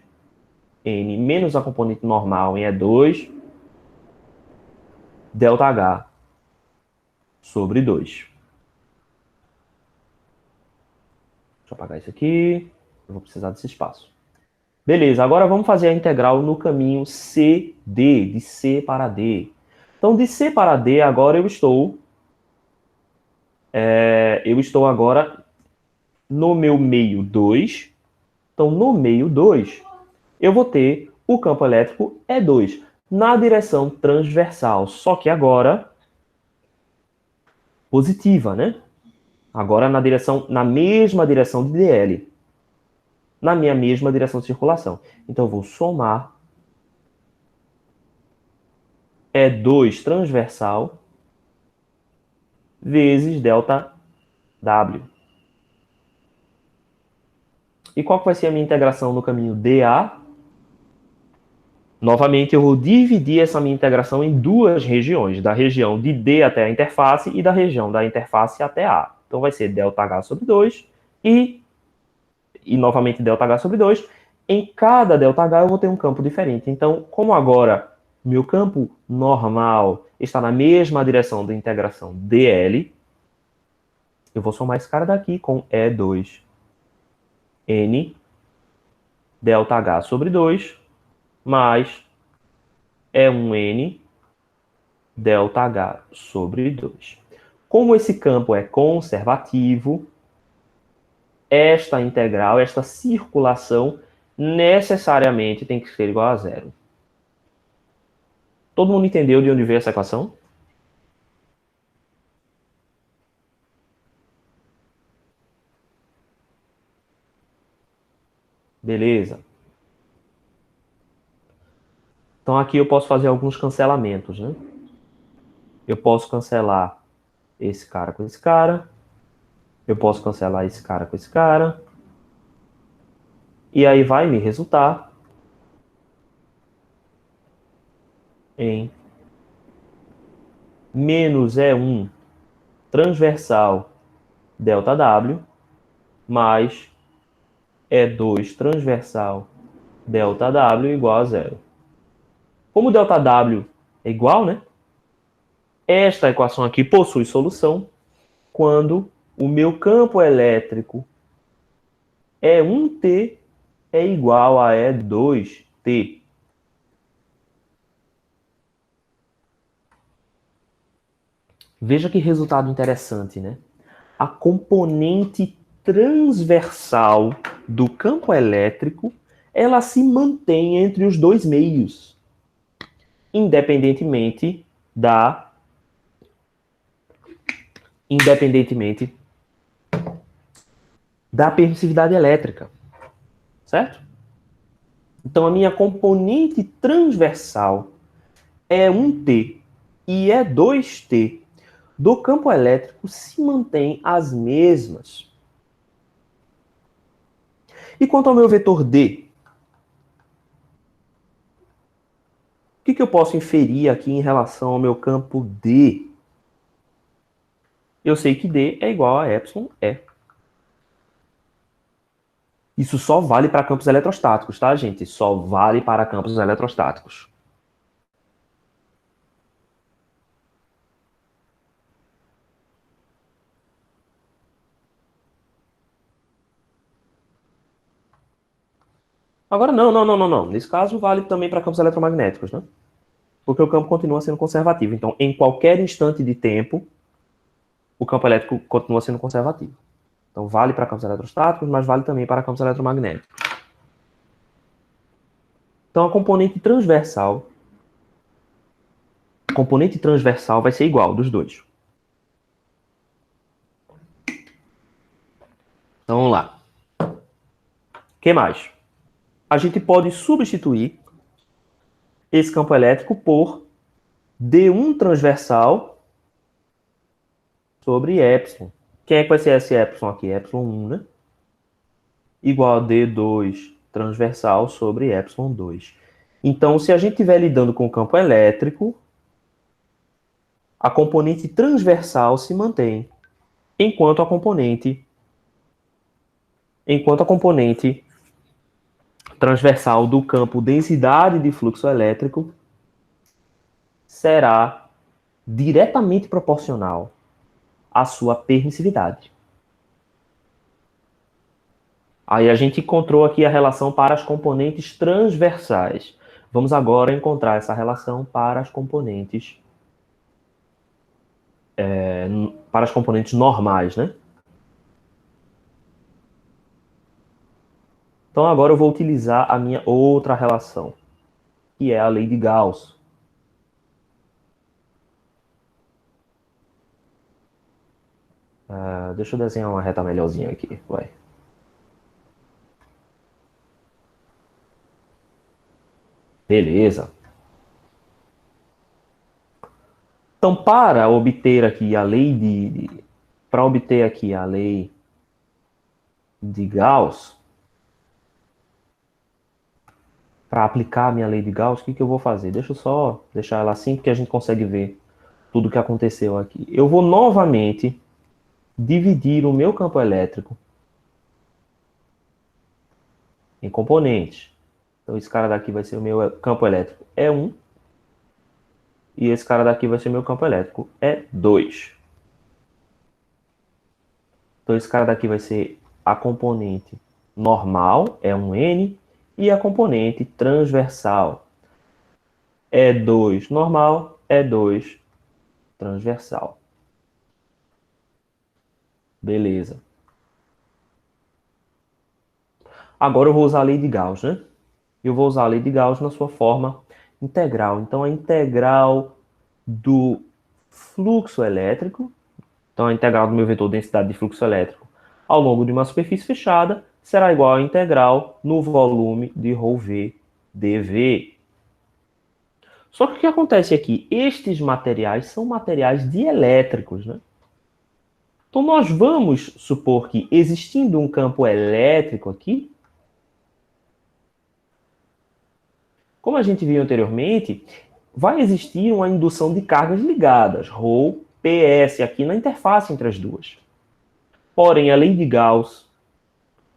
menos a componente normal em E2, ΔH sobre 2. Deixa eu apagar isso aqui. Eu vou precisar desse espaço. Beleza, agora vamos fazer a integral no caminho CD, de C para D. Então, de C para D, agora eu estou agora no meu meio 2. Então, no meio 2, eu vou ter o campo elétrico E2 na direção transversal, só que agora positiva, né? Agora na mesma direção de dl, na minha mesma direção de circulação. Então, eu vou somar E2 transversal vezes ΔW. E qual que vai ser a minha integração no caminho dA? Novamente, eu vou dividir essa minha integração em duas regiões, da região de D até a interface e da região da interface até A. Então, vai ser ΔH sobre 2 e e novamente ΔH sobre 2. Em cada ΔH eu vou ter um campo diferente. Então, como agora meu campo normal está na mesma direção da integração dl, eu vou somar esse cara daqui com E2N ΔH sobre 2 mais E1N ΔH sobre 2. Como esse campo é conservativo, esta integral, esta circulação, necessariamente tem que ser igual a zero. Todo mundo entendeu de onde veio essa equação? Beleza. Então aqui eu posso fazer alguns cancelamentos, né? Eu posso cancelar esse cara com esse cara. Eu posso cancelar esse cara com esse cara. E aí vai me resultar em menos E1 transversal ΔW mais E2 transversal ΔW igual a zero. Como ΔW é igual, né? Esta equação aqui possui solução quando o meu campo elétrico E1T é igual a E2T. Veja que resultado interessante, né? A componente transversal do campo elétrico, ela se mantém entre os dois meios, independentemente da permissividade elétrica, certo? Então, a minha componente transversal é 1T e é 2T do campo elétrico se mantém as mesmas. E quanto ao meu vetor D, o que eu posso inferir aqui em relação ao meu campo D? Eu sei que D é igual a epsilon E. Isso só vale para campos eletrostáticos, tá, gente? Só vale para campos eletrostáticos. Agora, não. Nesse caso, vale também para campos eletromagnéticos, né? Porque o campo continua sendo conservativo. Então, em qualquer instante de tempo, o campo elétrico continua sendo conservativo. Então, vale para campos eletrostáticos, mas vale também para campos eletromagnéticos. Então, a componente transversal vai ser igual dos dois. Então, vamos lá. O que mais? A gente pode substituir esse campo elétrico por D1 transversal sobre epsilon. Quem é que vai ser esse epsilon aqui? Epsilon 1, né? Igual a D2 transversal sobre epsilon 2. Então, se a gente estiver lidando com o campo elétrico, a componente transversal se mantém, enquanto a componente transversal do campo densidade de fluxo elétrico será diretamente proporcional à sua permissividade. Aí a gente encontrou aqui a relação para as componentes transversais. Vamos agora encontrar essa relação para as componentes normais, né? Então agora eu vou utilizar a minha outra relação, que é a lei de Gauss. Deixa eu desenhar uma reta melhorzinha aqui, vai. Beleza. Então, para obter aqui a lei de Gauss, para aplicar a minha lei de Gauss, o que eu vou fazer? Deixa eu só deixar ela assim, porque a gente consegue ver tudo o que aconteceu aqui. Eu vou novamente dividir o meu campo elétrico em componentes. Então, esse cara daqui vai ser o meu campo elétrico E1. E esse cara daqui vai ser meu campo elétrico E2. Então, esse cara daqui vai ser a componente normal, E1N, e a componente transversal, E2 normal, E2 transversal. Beleza. Agora eu vou usar a lei de Gauss, né? Eu vou usar a lei de Gauss na sua forma integral. Então, a integral do fluxo elétrico, então a integral do meu vetor densidade de fluxo elétrico ao longo de uma superfície fechada será igual à integral no volume de ρV dV. Só que o que acontece aqui? Estes materiais são materiais dielétricos, né? Então nós vamos supor que existindo um campo elétrico aqui, como a gente viu anteriormente, vai existir uma indução de cargas ligadas, ρ, PS, aqui na interface entre as duas. Porém, a lei de Gauss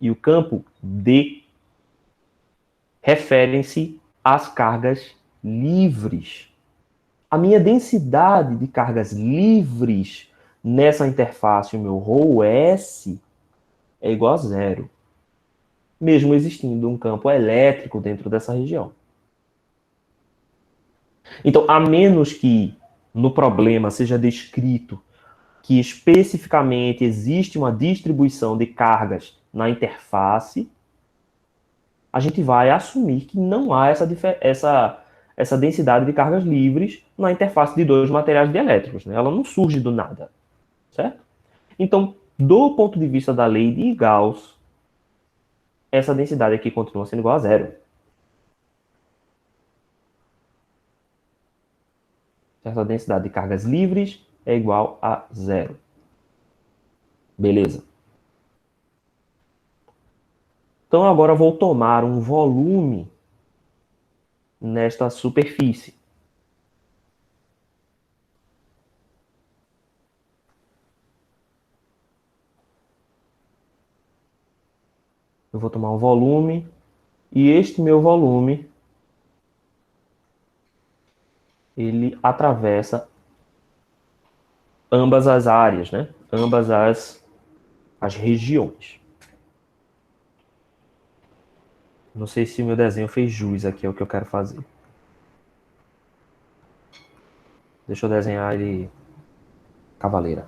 e o campo D referem-se às cargas livres. A minha densidade de cargas livres nessa interface, o meu ρS, é igual a zero, mesmo existindo um campo elétrico dentro dessa região. Então, a menos que no problema seja descrito que especificamente existe uma distribuição de cargas na interface, a gente vai assumir que não há essa densidade de cargas livres na interface de dois materiais dielétricos, né? Ela não surge do nada, certo? Então, do ponto de vista da lei de Gauss, essa densidade aqui continua sendo igual a zero. Essa densidade de cargas livres é igual a zero. Beleza. Então, agora eu vou tomar um volume nesta superfície. Eu vou tomar um volume e este meu volume ele atravessa ambas as áreas, né? Ambas as regiões. Não sei se o meu desenho fez jus aqui ao que eu quero fazer. Deixa eu desenhar ele cavaleira.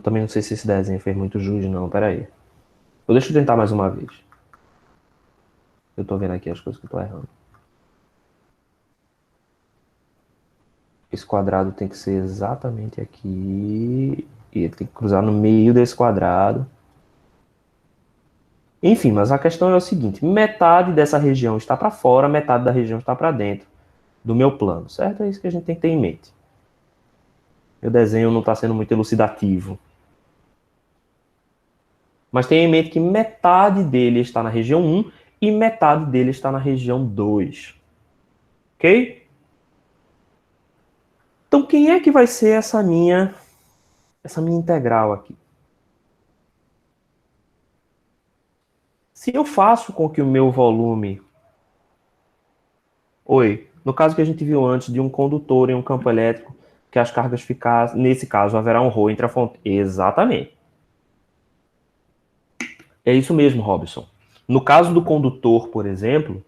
Também não sei se esse desenho fez muito jus, não. Pera aí. Deixa eu tentar mais uma vez. Eu tô vendo aqui as coisas que eu tô errando. Esse quadrado tem que ser exatamente aqui. E ele tem que cruzar no meio desse quadrado. Enfim, mas a questão é o seguinte. Metade dessa região está para fora, metade da região está para dentro do meu plano, certo? É isso que a gente tem que ter em mente. Meu desenho não está sendo muito elucidativo. Mas tenha em mente que metade dele está na região 1 e metade dele está na região 2. Ok? Então, quem é que vai ser essa minha integral aqui? Se eu faço com que o meu volume... No caso que a gente viu antes de um condutor em um campo elétrico, que as cargas ficassem... Nesse caso, haverá um ρ entre a fonte. Exatamente. É isso mesmo, Robson. No caso do condutor, por exemplo,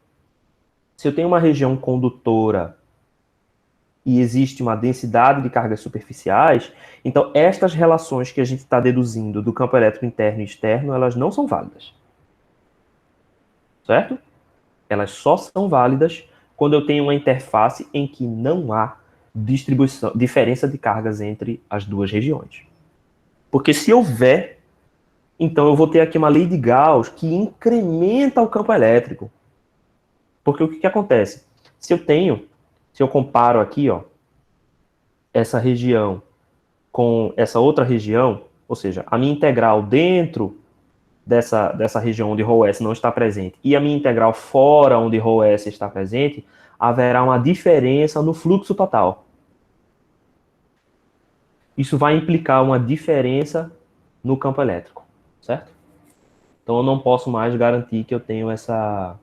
se eu tenho uma região condutora e existe uma densidade de cargas superficiais, então estas relações que a gente está deduzindo do campo elétrico interno e externo, elas não são válidas. Certo? Elas só são válidas quando eu tenho uma interface em que não há diferença de cargas entre as duas regiões. Porque se houver, então eu vou ter aqui uma lei de Gauss que incrementa o campo elétrico. Porque o que acontece? Se eu comparo aqui, ó, essa região com essa outra região, ou seja, a minha integral dentro dessa região onde ρS não está presente e a minha integral fora onde ρS está presente, haverá uma diferença no fluxo total. Isso vai implicar uma diferença no campo elétrico, certo? Então eu não posso mais garantir que eu tenho essa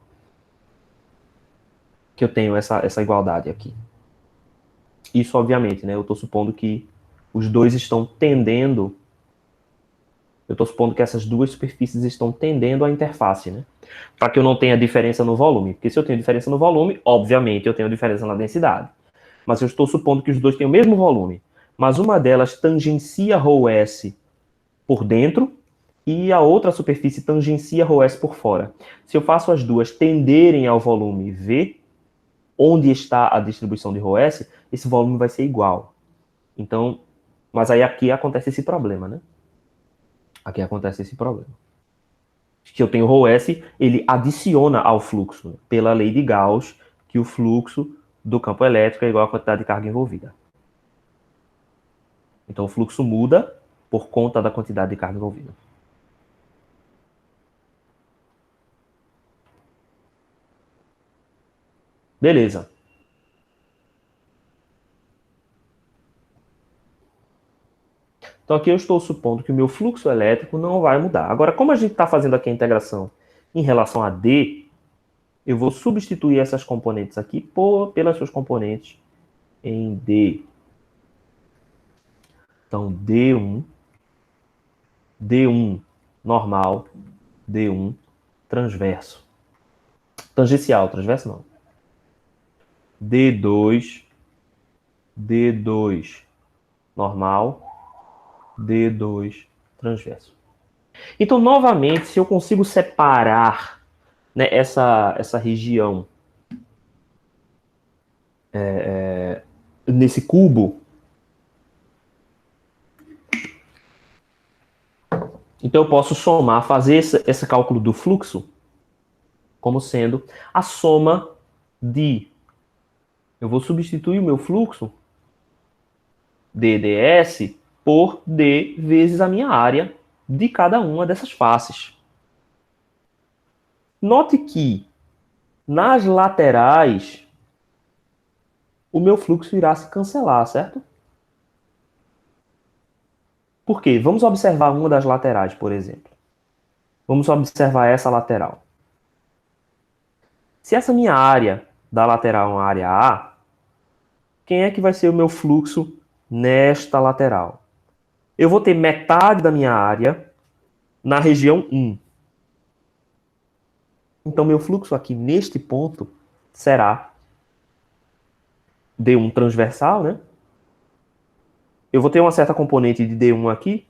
igualdade aqui. Isso, obviamente, né? Eu estou supondo que os dois estão tendendo. Eu estou supondo que essas duas superfícies estão tendendo à interface, né? Para que eu não tenha diferença no volume. Porque se eu tenho diferença no volume, obviamente eu tenho diferença na densidade. Mas eu estou supondo que os dois têm o mesmo volume. Mas uma delas tangencia ρS por dentro e a outra superfície tangencia ρS por fora. Se eu faço as duas tenderem ao volume V, onde está a distribuição de ρS, esse volume vai ser igual. Então, mas aí aqui acontece esse problema, né? Aqui acontece esse problema. Se eu tenho ρS, ele adiciona ao fluxo, né? Pela lei de Gauss, que o fluxo do campo elétrico é igual à quantidade de carga envolvida. Então o fluxo muda por conta da quantidade de carga envolvida. Beleza. Então aqui eu estou supondo que o meu fluxo elétrico não vai mudar. Agora, como a gente está fazendo aqui a integração em relação a D, eu vou substituir essas componentes aqui pelas suas componentes em D. Então, D1 normal, D1 transverso. Tangencial, transverso não. D2 normal, D2 transverso. Então, novamente, se eu consigo separar, né, essa região nesse cubo, então eu posso somar, fazer esse cálculo do fluxo como sendo a soma de... Eu vou substituir o meu fluxo, dds, por d vezes a minha área de cada uma dessas faces. Note que nas laterais o meu fluxo irá se cancelar, certo? Por quê? Vamos observar uma das laterais, por exemplo. Vamos observar essa lateral. Se essa minha área da lateral é uma área A, quem é que vai ser o meu fluxo nesta lateral? Eu vou ter metade da minha área na região 1. Então, meu fluxo aqui neste ponto será D1 transversal, né? Eu vou ter uma certa componente de D1 aqui,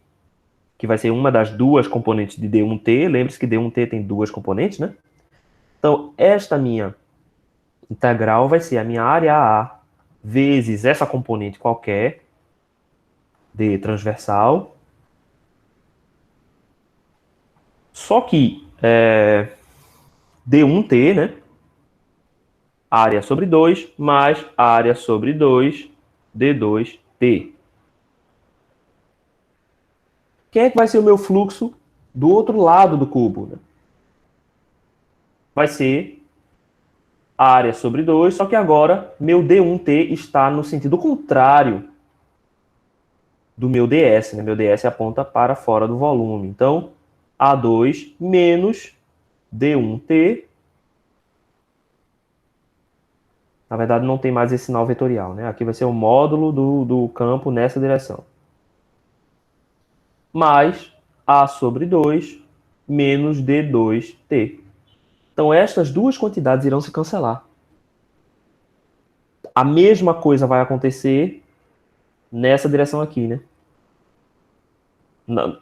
que vai ser uma das duas componentes de D1T. Lembre-se que D1T tem duas componentes, né? Então, esta minha integral vai ser a minha área A vezes essa componente qualquer, D transversal. Só que D1T, né? Área sobre 2 mais área sobre 2, D2T. Quem é que vai ser o meu fluxo do outro lado do cubo? Né? Vai ser área sobre 2, só que agora meu D1T está no sentido contrário do meu ds. Né? Meu ds aponta para fora do volume. Então, A2 menos D1T. Na verdade, não tem mais esse sinal vetorial. Né? Aqui vai ser o módulo do campo nessa direção. Mais A sobre 2 menos D2T. Então, estas duas quantidades irão se cancelar. A mesma coisa vai acontecer nessa direção aqui, né?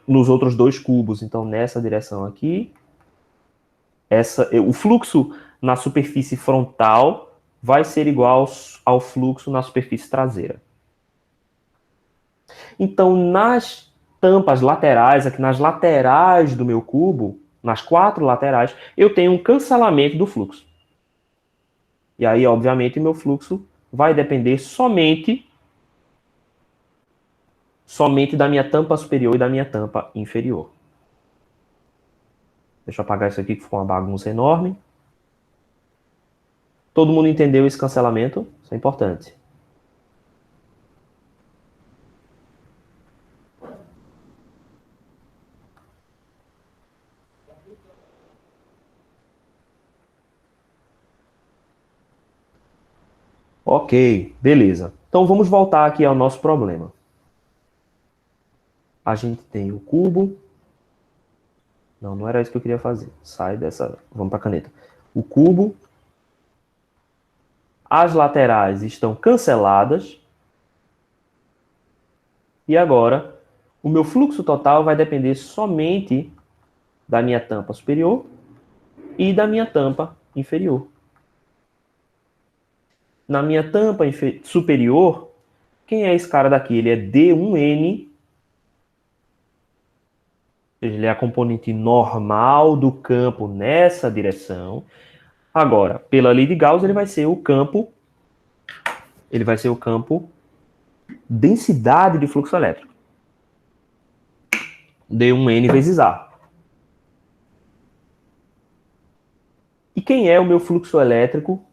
Nos outros dois cubos. Então, nessa direção aqui, o fluxo na superfície frontal vai ser igual ao fluxo na superfície traseira. Então, nas tampas laterais, aqui nas laterais do meu cubo, nas 4 laterais, eu tenho um cancelamento do fluxo. E aí, obviamente, meu fluxo vai depender somente da minha tampa superior e da minha tampa inferior. Deixa eu apagar isso aqui que ficou uma bagunça enorme. Todo mundo entendeu esse cancelamento? Isso é importante. Ok, beleza. Então vamos voltar aqui ao nosso problema. A gente tem o cubo. Não, não era isso que eu queria fazer. Sai dessa. Vamos para a caneta. O cubo. As laterais estão canceladas. E agora, o meu fluxo total vai depender somente da minha tampa superior e da minha tampa inferior. Na minha tampa superior, quem é esse cara daqui? Ele é D1N, ele é a componente normal do campo nessa direção. Agora, pela lei de Gauss, ele vai ser o campo densidade de fluxo elétrico. D1N vezes A. E quem é o meu fluxo elétrico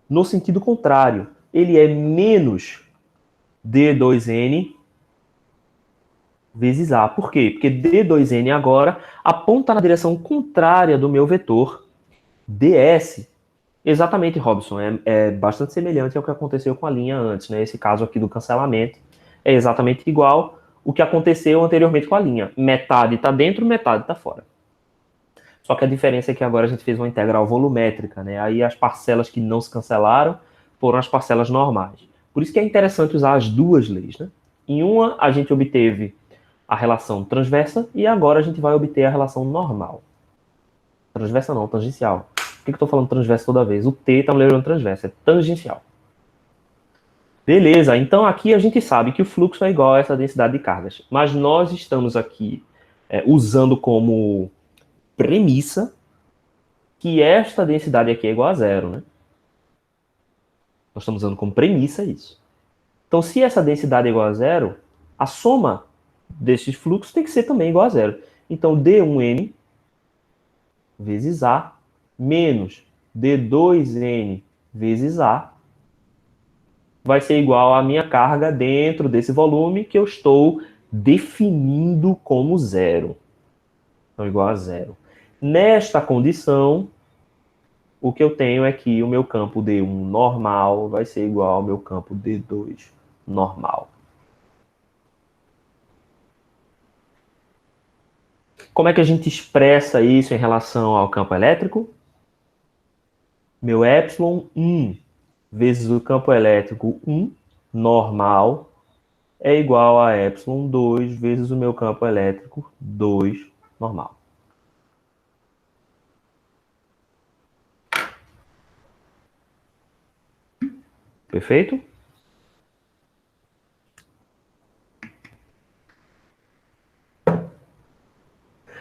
no sentido contrário? Ele é menos D2N vezes A. Por quê? Porque D2N agora aponta na direção contrária do meu vetor DS. Exatamente, Robson. É bastante semelhante ao que aconteceu com a linha antes, né? Esse caso aqui do cancelamento é exatamente igual o que aconteceu anteriormente com a linha. Metade está dentro, metade está fora. Só que a diferença é que agora a gente fez uma integral volumétrica, né? Aí as parcelas que não se cancelaram foram as parcelas normais. Por isso que é interessante usar as duas leis, né? Em uma, a gente obteve a relação transversa e agora a gente vai obter a relação normal. Transversa não, tangencial. Por que eu estou falando transversa toda vez? O T está me lembrando transversa, é tangencial. Beleza, então aqui a gente sabe que o fluxo é igual a essa densidade de cargas. Mas nós estamos aqui usando como premissa que esta densidade aqui é igual a zero, né? Nós estamos usando como premissa isso. Então, se essa densidade é igual a zero, a soma desses fluxos tem que ser também igual a zero. Então, D1N vezes A menos D2N vezes A vai ser igual à minha carga dentro desse volume que eu estou definindo como zero. Então, igual a zero. Nesta condição, o que eu tenho é que o meu campo D1 normal vai ser igual ao meu campo D2 normal. Como é que a gente expressa isso em relação ao campo elétrico? Meu ε1 vezes o campo elétrico 1 normal é igual a ε2 vezes o meu campo elétrico 2 normal. Perfeito?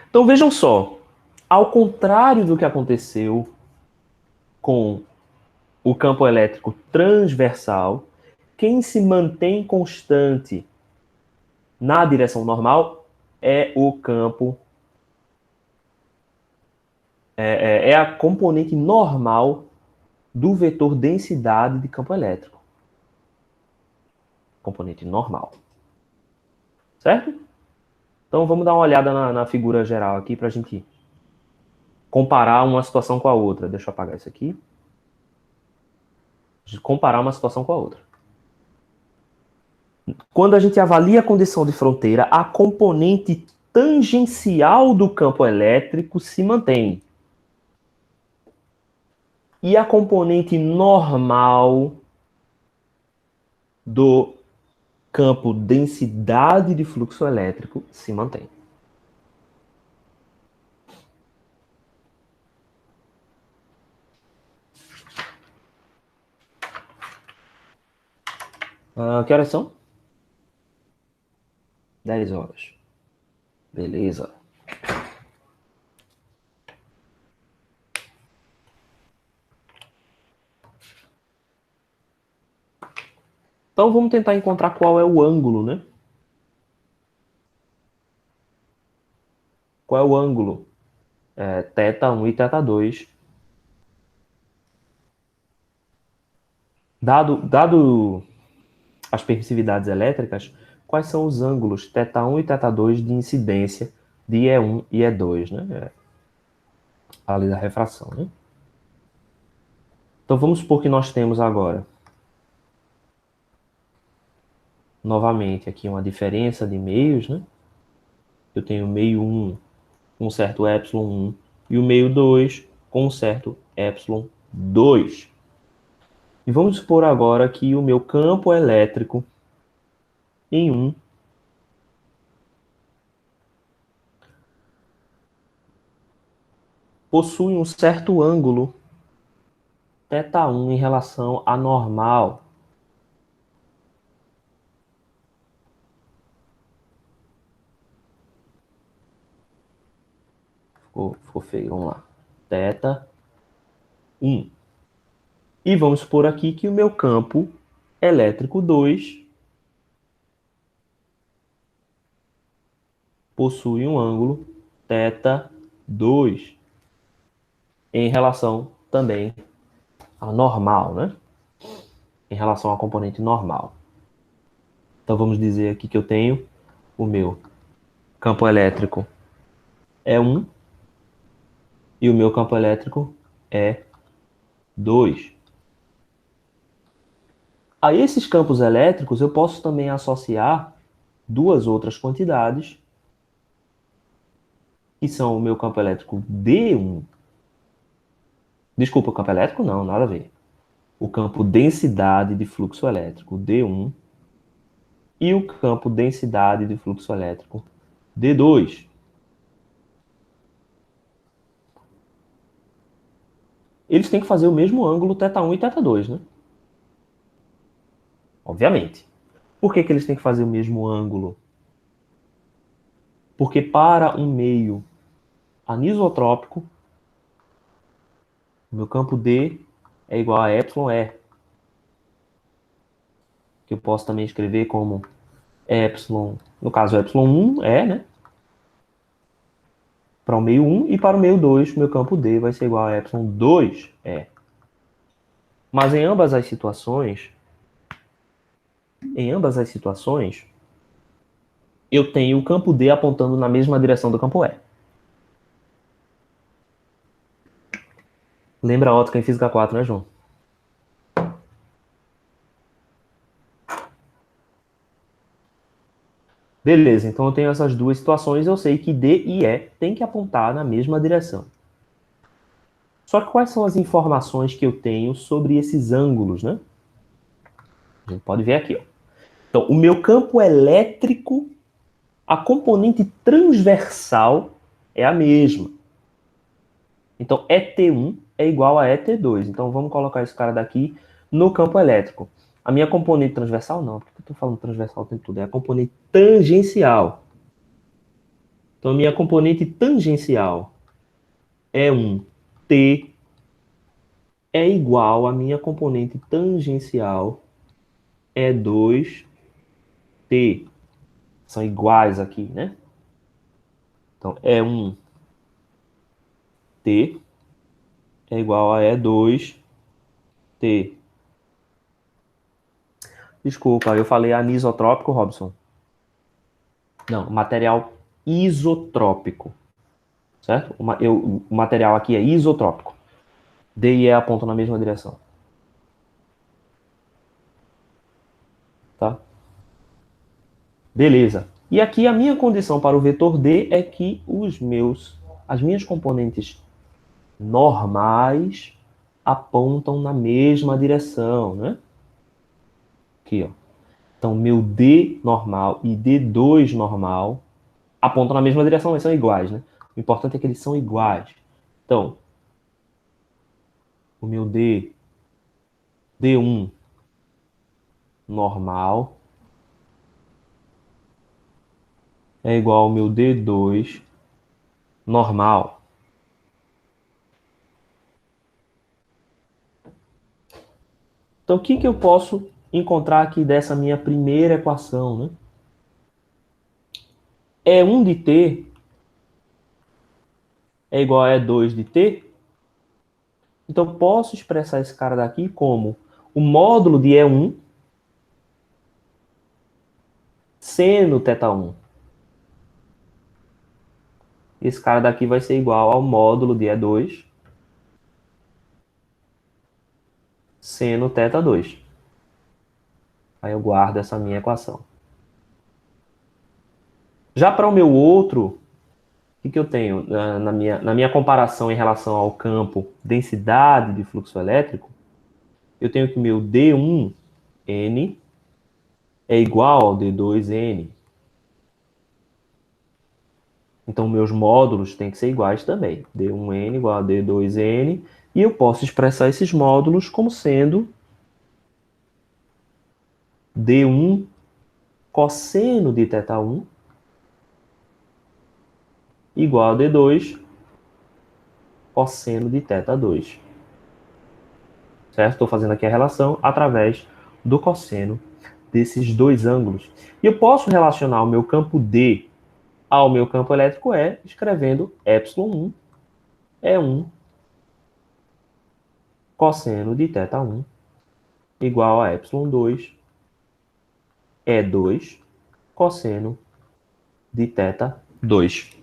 Então vejam só, ao contrário do que aconteceu com o campo elétrico transversal, quem se mantém constante na direção normal é o campo, é a componente normal do vetor densidade de campo elétrico. Componente normal. Certo? Então vamos dar uma olhada na figura geral aqui para a gente comparar uma situação com a outra. Deixa eu apagar isso aqui. Comparar uma situação com a outra. Quando a gente avalia a condição de fronteira, a componente tangencial do campo elétrico se mantém. E a componente normal do campo densidade de fluxo elétrico se mantém. Que horas são? 10 horas. Beleza. Então vamos tentar encontrar qual é o ângulo, né? Qual é o ângulo θ1 e θ2. Dado as permissividades elétricas, quais são os ângulos θ1 e θ2 de incidência de E1 e E2, né? A lei da refração, né? Então vamos supor que nós temos agora, novamente, aqui uma diferença de meios, né? Eu tenho o meio 1 com um certo ε1 e o meio 2 com um certo ε2. E vamos supor agora que o meu campo elétrico em 1 possui um certo ângulo θ1 em relação à normal. Ficou feio, vamos lá. θ1. E vamos supor aqui que o meu campo elétrico 2 possui um ângulo θ2 em relação também à normal, né? Em relação à componente normal. Então vamos dizer aqui que eu tenho o meu campo elétrico é 1 e o meu campo elétrico é 2. A esses campos elétricos eu posso também associar duas outras quantidades, que são o meu campo elétrico D1. Desculpa, o campo elétrico não, nada a ver. O campo densidade de fluxo elétrico D1 e o campo densidade de fluxo elétrico D2. Eles têm que fazer o mesmo ângulo θ1 e θ2, né? Obviamente. Por que eles têm que fazer o mesmo ângulo? Porque para um meio anisotrópico, o meu campo D é igual a εE, que eu posso também escrever como ε, no caso ε1 é, né? Para o meio 1 e para o meio 2, meu campo D vai ser igual a ε2 é. Mas em ambas as situações, eu tenho o campo D apontando na mesma direção do campo E. Lembra a ótica em física 4, né, João? Beleza, então eu tenho essas duas situações, eu sei que D e E têm que apontar na mesma direção. Só que quais são as informações que eu tenho sobre esses ângulos, né? A gente pode ver aqui, ó. Então, o meu campo elétrico, a componente transversal é a mesma. Então, ET1 é igual a ET2. Então, vamos colocar esse cara daqui no campo elétrico. A minha componente transversal, não. Por que eu estou falando transversal o tempo todo? É a componente tangencial. Então, a minha componente tangencial é 1T é igual à minha componente tangencial é 2T. São iguais aqui, né? Então, E1T é igual a E2T. Desculpa, eu falei anisotrópico, Robson. Não, material isotrópico. Certo? O material aqui é isotrópico. D e E apontam na mesma direção. Tá? Beleza. E aqui a minha condição para o vetor D é que as minhas componentes normais apontam na mesma direção, né? Aqui, ó. Então, meu D normal e D2 normal apontam na mesma direção, mas são iguais, né? O importante é que eles são iguais. Então, o meu D1 normal é igual ao meu D2 normal. Então, o que eu posso encontrar aqui dessa minha primeira equação, né? E1 de T é igual a E2 de T. Então, posso expressar esse cara daqui como o módulo de E1 seno θ1. Esse cara daqui vai ser igual ao módulo de E2 seno θ2. Aí eu guardo essa minha equação. Já para o meu outro, o que eu tenho na minha comparação em relação ao campo densidade de fluxo elétrico? Eu tenho que meu D1N é igual ao D2N. Então, meus módulos têm que ser iguais também. D1N igual a D2N. E eu posso expressar esses módulos como sendo D1 cosseno de θ1 igual a D2 cosseno de θ2. Certo? Estou fazendo aqui a relação através do cosseno desses dois ângulos. E eu posso relacionar o meu campo D ao meu campo elétrico E, escrevendo ε1 é 1 cosseno de θ1 igual a ε2 é 2 cosseno de θ2.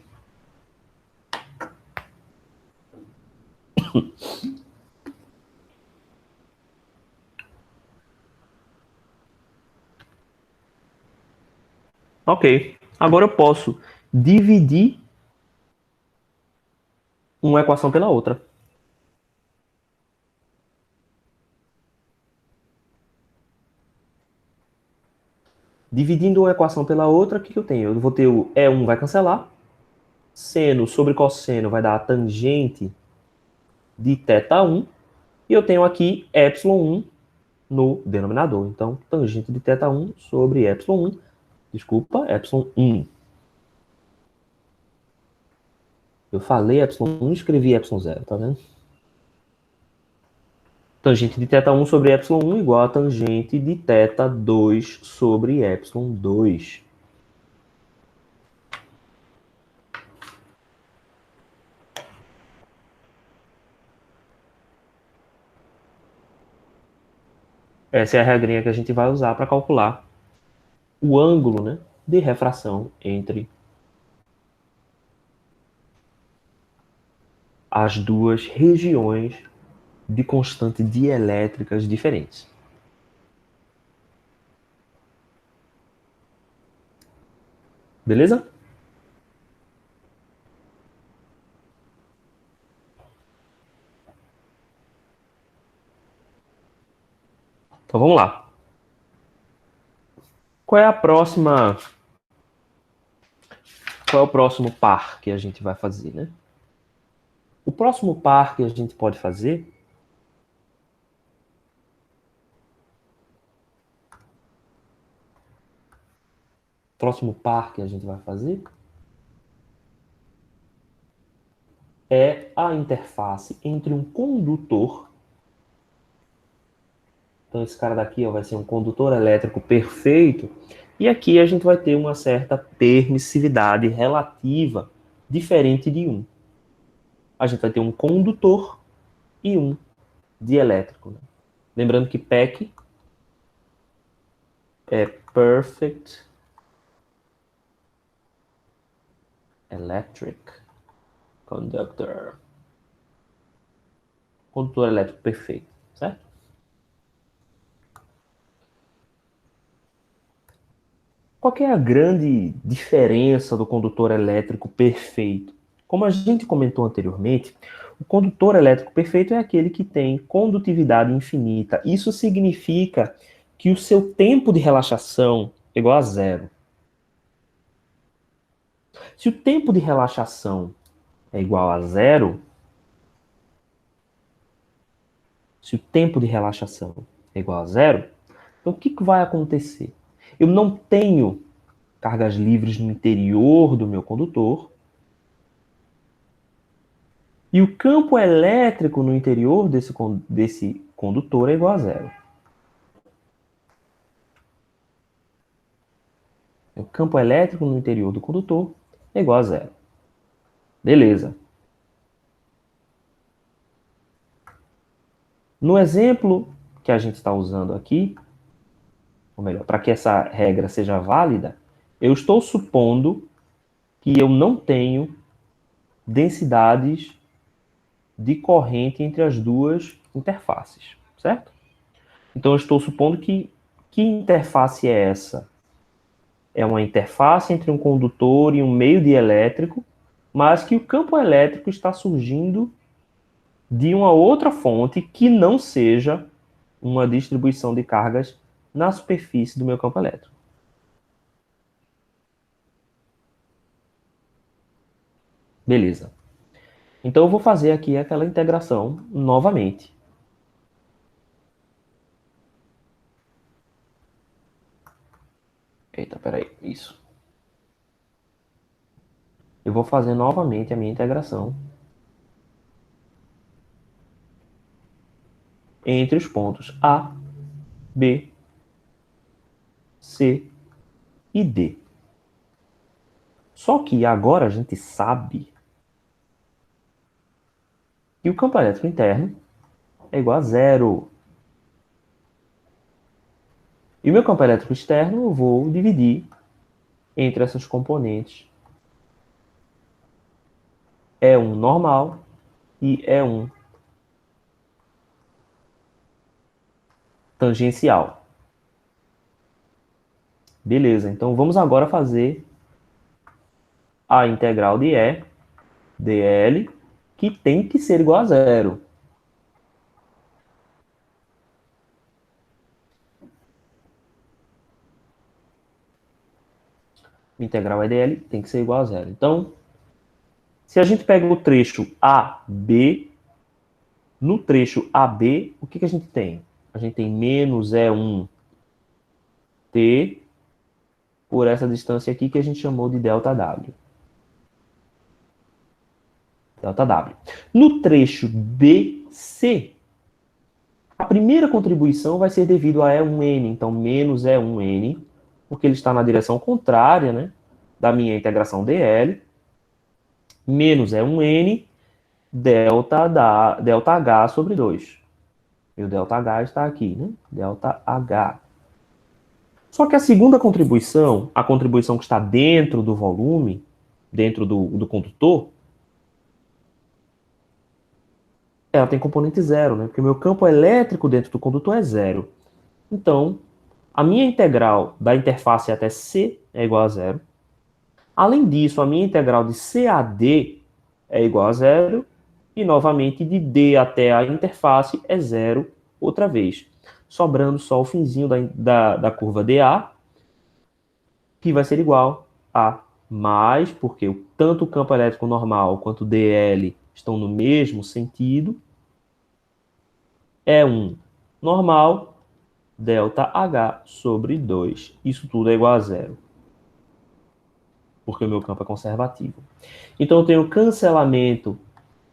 Ok. Agora eu posso dividir uma equação pela outra. Dividindo uma equação pela outra, o que eu tenho? Eu vou ter o E1 vai cancelar. Seno sobre cosseno vai dar a tangente de θ1. E eu tenho aqui ε1 no denominador. Então, tangente de θ1 sobre ε1. Desculpa, ε1. Eu falei ε1 e escrevi ε0, tá vendo? Tangente de θ1 sobre ε1 igual a tangente de θ2 sobre ε2. Essa é a regrinha que a gente vai usar para calcular o ângulo, né, de refração entre as duas regiões de constante dielétricas diferentes. Beleza? Então vamos lá. Qual é a próxima? Qual é o próximo par que a gente vai fazer, né? O próximo par que a gente pode fazer é a interface entre um condutor. Então esse cara daqui ó, vai ser um condutor elétrico perfeito. E aqui a gente vai ter uma certa permissividade relativa diferente de um. A gente vai ter um condutor e um dielétrico. Né? Lembrando que PEC é Perfect Electric Conductor. Condutor elétrico perfeito, certo? Qual que é a grande diferença do condutor elétrico perfeito? Como a gente comentou anteriormente, o condutor elétrico perfeito é aquele que tem condutividade infinita. Isso significa que o seu tempo de relaxação é igual a zero. Se o tempo de relaxação é igual a zero, se o tempo de relaxação é igual a zero, então o que vai acontecer? Eu não tenho cargas livres no interior do meu condutor, e o campo elétrico no interior desse condutor é igual a zero. O campo elétrico no interior do condutor é igual a zero. Beleza. No exemplo que a gente está usando aqui, ou melhor, para que essa regra seja válida, eu estou supondo que eu não tenho densidades de corrente entre as duas interfaces, certo? Então, eu estou supondo que interface é essa? É uma interface entre um condutor e um meio dielétrico, mas que o campo elétrico está surgindo de uma outra fonte que não seja uma distribuição de cargas na superfície do meu campo elétrico. Beleza. Então eu vou fazer aqui aquela integração novamente. Eita, peraí, isso. Eu vou fazer novamente a minha integração entre os pontos A, B, C e D. Só que agora a gente sabe que o campo elétrico interno é igual a zero. E o meu campo elétrico externo eu vou dividir entre essas componentes E1 normal e E1 tangencial. Beleza, então vamos agora fazer a integral de E dl, que tem que ser igual a zero. Integral E dl tem que ser igual a zero. Então, se a gente pega o trecho AB, no trecho AB, o que a gente tem? A gente tem menos E1T por essa distância aqui que a gente chamou de ΔW. ΔW. No trecho BC, a primeira contribuição vai ser devido a E1N, então menos E1N, porque ele está na direção contrária, né, da minha integração dl, menos E1N, delta H sobre 2. E o delta H está aqui, né? Delta H. Só que a segunda contribuição, a contribuição que está dentro do volume, dentro do condutor, ela tem componente zero, né? Porque o meu campo elétrico dentro do condutor é zero. Então, a minha integral da interface até C é igual a zero. Além disso, a minha integral de C a D é igual a zero. E, novamente, de D até a interface é zero outra vez. Sobrando só o finzinho da curva dA, que vai ser igual a mais, porque tanto o campo elétrico normal quanto o dl estão no mesmo sentido, é um normal, delta H sobre 2. Isso tudo é igual a zero, porque o meu campo é conservativo. Então eu tenho cancelamento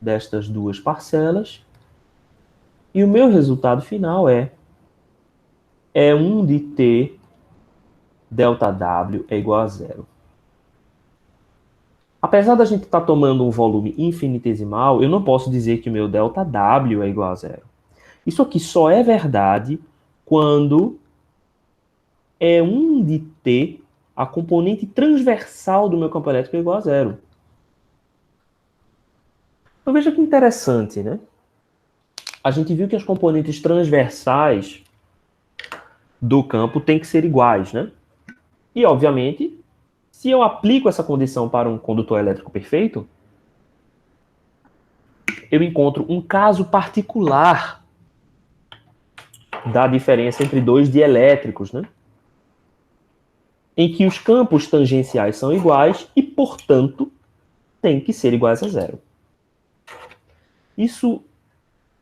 destas duas parcelas, e o meu resultado final é E1 de T delta W é igual a zero. Apesar da gente estar tomando um volume infinitesimal, eu não posso dizer que o meu delta W é igual a zero. Isso aqui só é verdade quando E1 de T, a componente transversal do meu campo elétrico, é igual a zero. Então veja que interessante, né? A gente viu que as componentes transversais do campo têm que ser iguais, né? E, obviamente, se eu aplico essa condição para um condutor elétrico perfeito, eu encontro um caso particular da diferença entre dois dielétricos, né? Em que os campos tangenciais são iguais e, portanto, têm que ser iguais a zero. Isso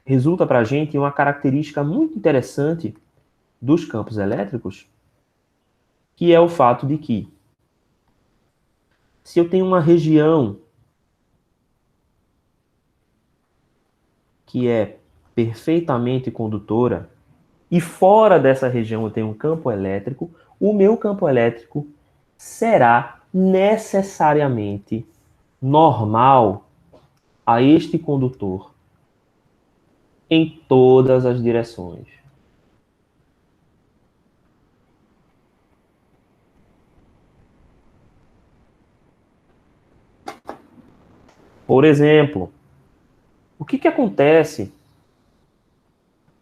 resulta para a gente uma característica muito interessante dos campos elétricos, que é o fato de que, se eu tenho uma região que é perfeitamente condutora, e fora dessa região eu tenho um campo elétrico, o meu campo elétrico será necessariamente normal a este condutor. em todas as direções. Por exemplo, o que acontece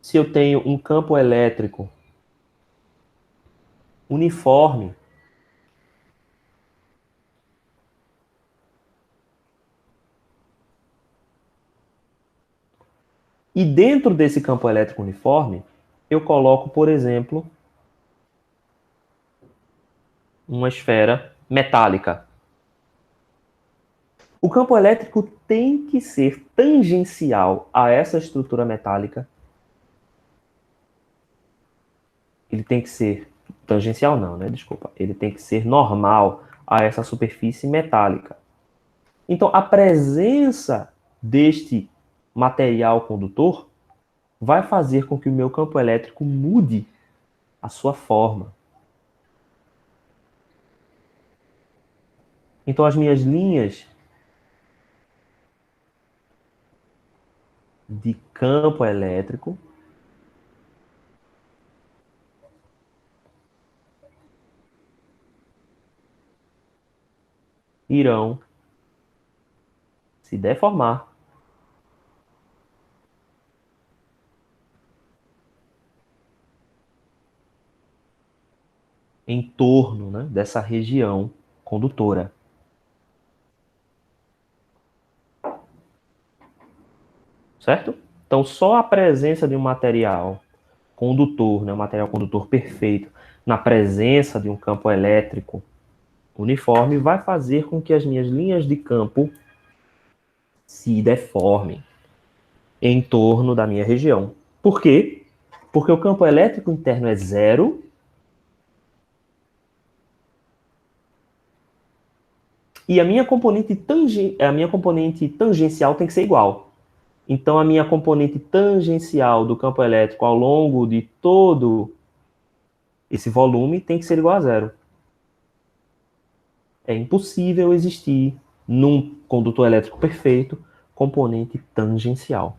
se eu tenho um campo elétrico uniforme e dentro desse campo elétrico uniforme eu coloco, por exemplo, uma esfera metálica? O campo elétrico tem que ser tangencial a essa estrutura metálica. Ele tem que ser tangencial não, né? Desculpa. Ele tem que ser normal a essa superfície metálica. Então, a presença deste material condutor vai fazer com que o meu campo elétrico mude a sua forma. Então, as minhas linhas de campo elétrico irão se deformar em torno, né, dessa região condutora. Certo? Então, só a presença de um material condutor, né, um material condutor perfeito, na presença de um campo elétrico uniforme, vai fazer com que as minhas linhas de campo se deformem em torno da minha região. Por quê? Porque o campo elétrico interno é zero e a minha componente tangencial tem que ser igual. Então, a minha componente tangencial do campo elétrico ao longo de todo esse volume tem que ser igual a zero. É impossível existir, num condutor elétrico perfeito, componente tangencial.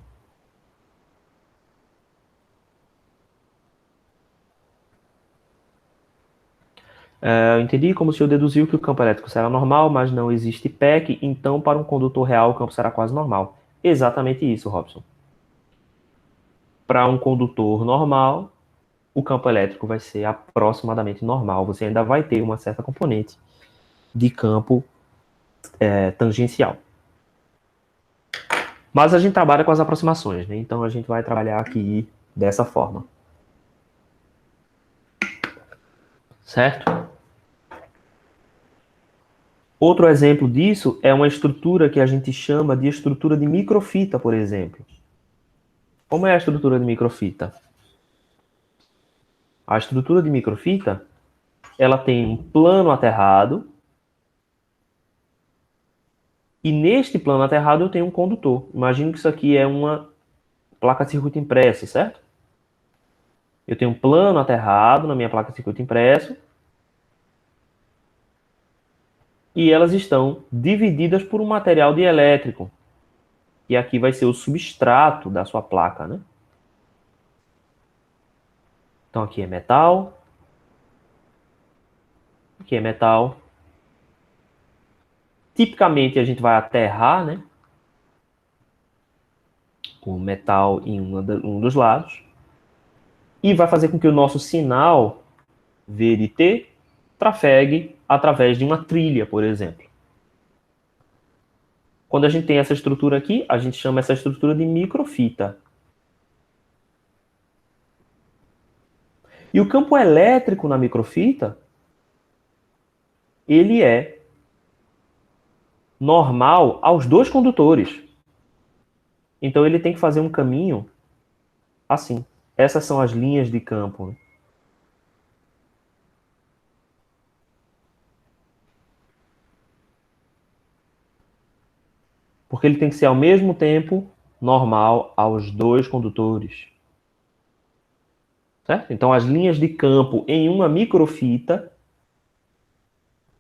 Eu entendi como o senhor deduziu que o campo elétrico será normal, mas não existe PEC, então para um condutor real o campo será quase normal. Exatamente isso, Robson. Para um condutor normal, o campo elétrico vai ser aproximadamente normal. Você ainda vai ter uma certa componente de campo tangencial. Mas a gente trabalha com as aproximações, né? Então a gente vai trabalhar aqui dessa forma. Certo? Outro exemplo disso é uma estrutura que a gente chama de estrutura de microfita, por exemplo. Como é a estrutura de microfita? A estrutura de microfita, ela tem um plano aterrado e neste plano aterrado eu tenho um condutor. Imagino que isso aqui é uma placa de circuito impresso, certo? Eu tenho um plano aterrado na minha placa de circuito impresso e elas estão divididas por um material dielétrico. E aqui vai ser o substrato da sua placa, né? Então aqui é metal, aqui é metal. Tipicamente a gente vai aterrar, né? O metal em um dos lados. E vai fazer com que o nosso sinal VDT trafegue através de uma trilha, por exemplo. Quando a gente tem essa estrutura aqui, a gente chama essa estrutura de microfita. E o campo elétrico na microfita, ele é normal aos dois condutores. Então ele tem que fazer um caminho assim. Essas são as linhas de campo. Porque ele tem que ser ao mesmo tempo normal aos dois condutores. Certo? Então as linhas de campo em uma microfita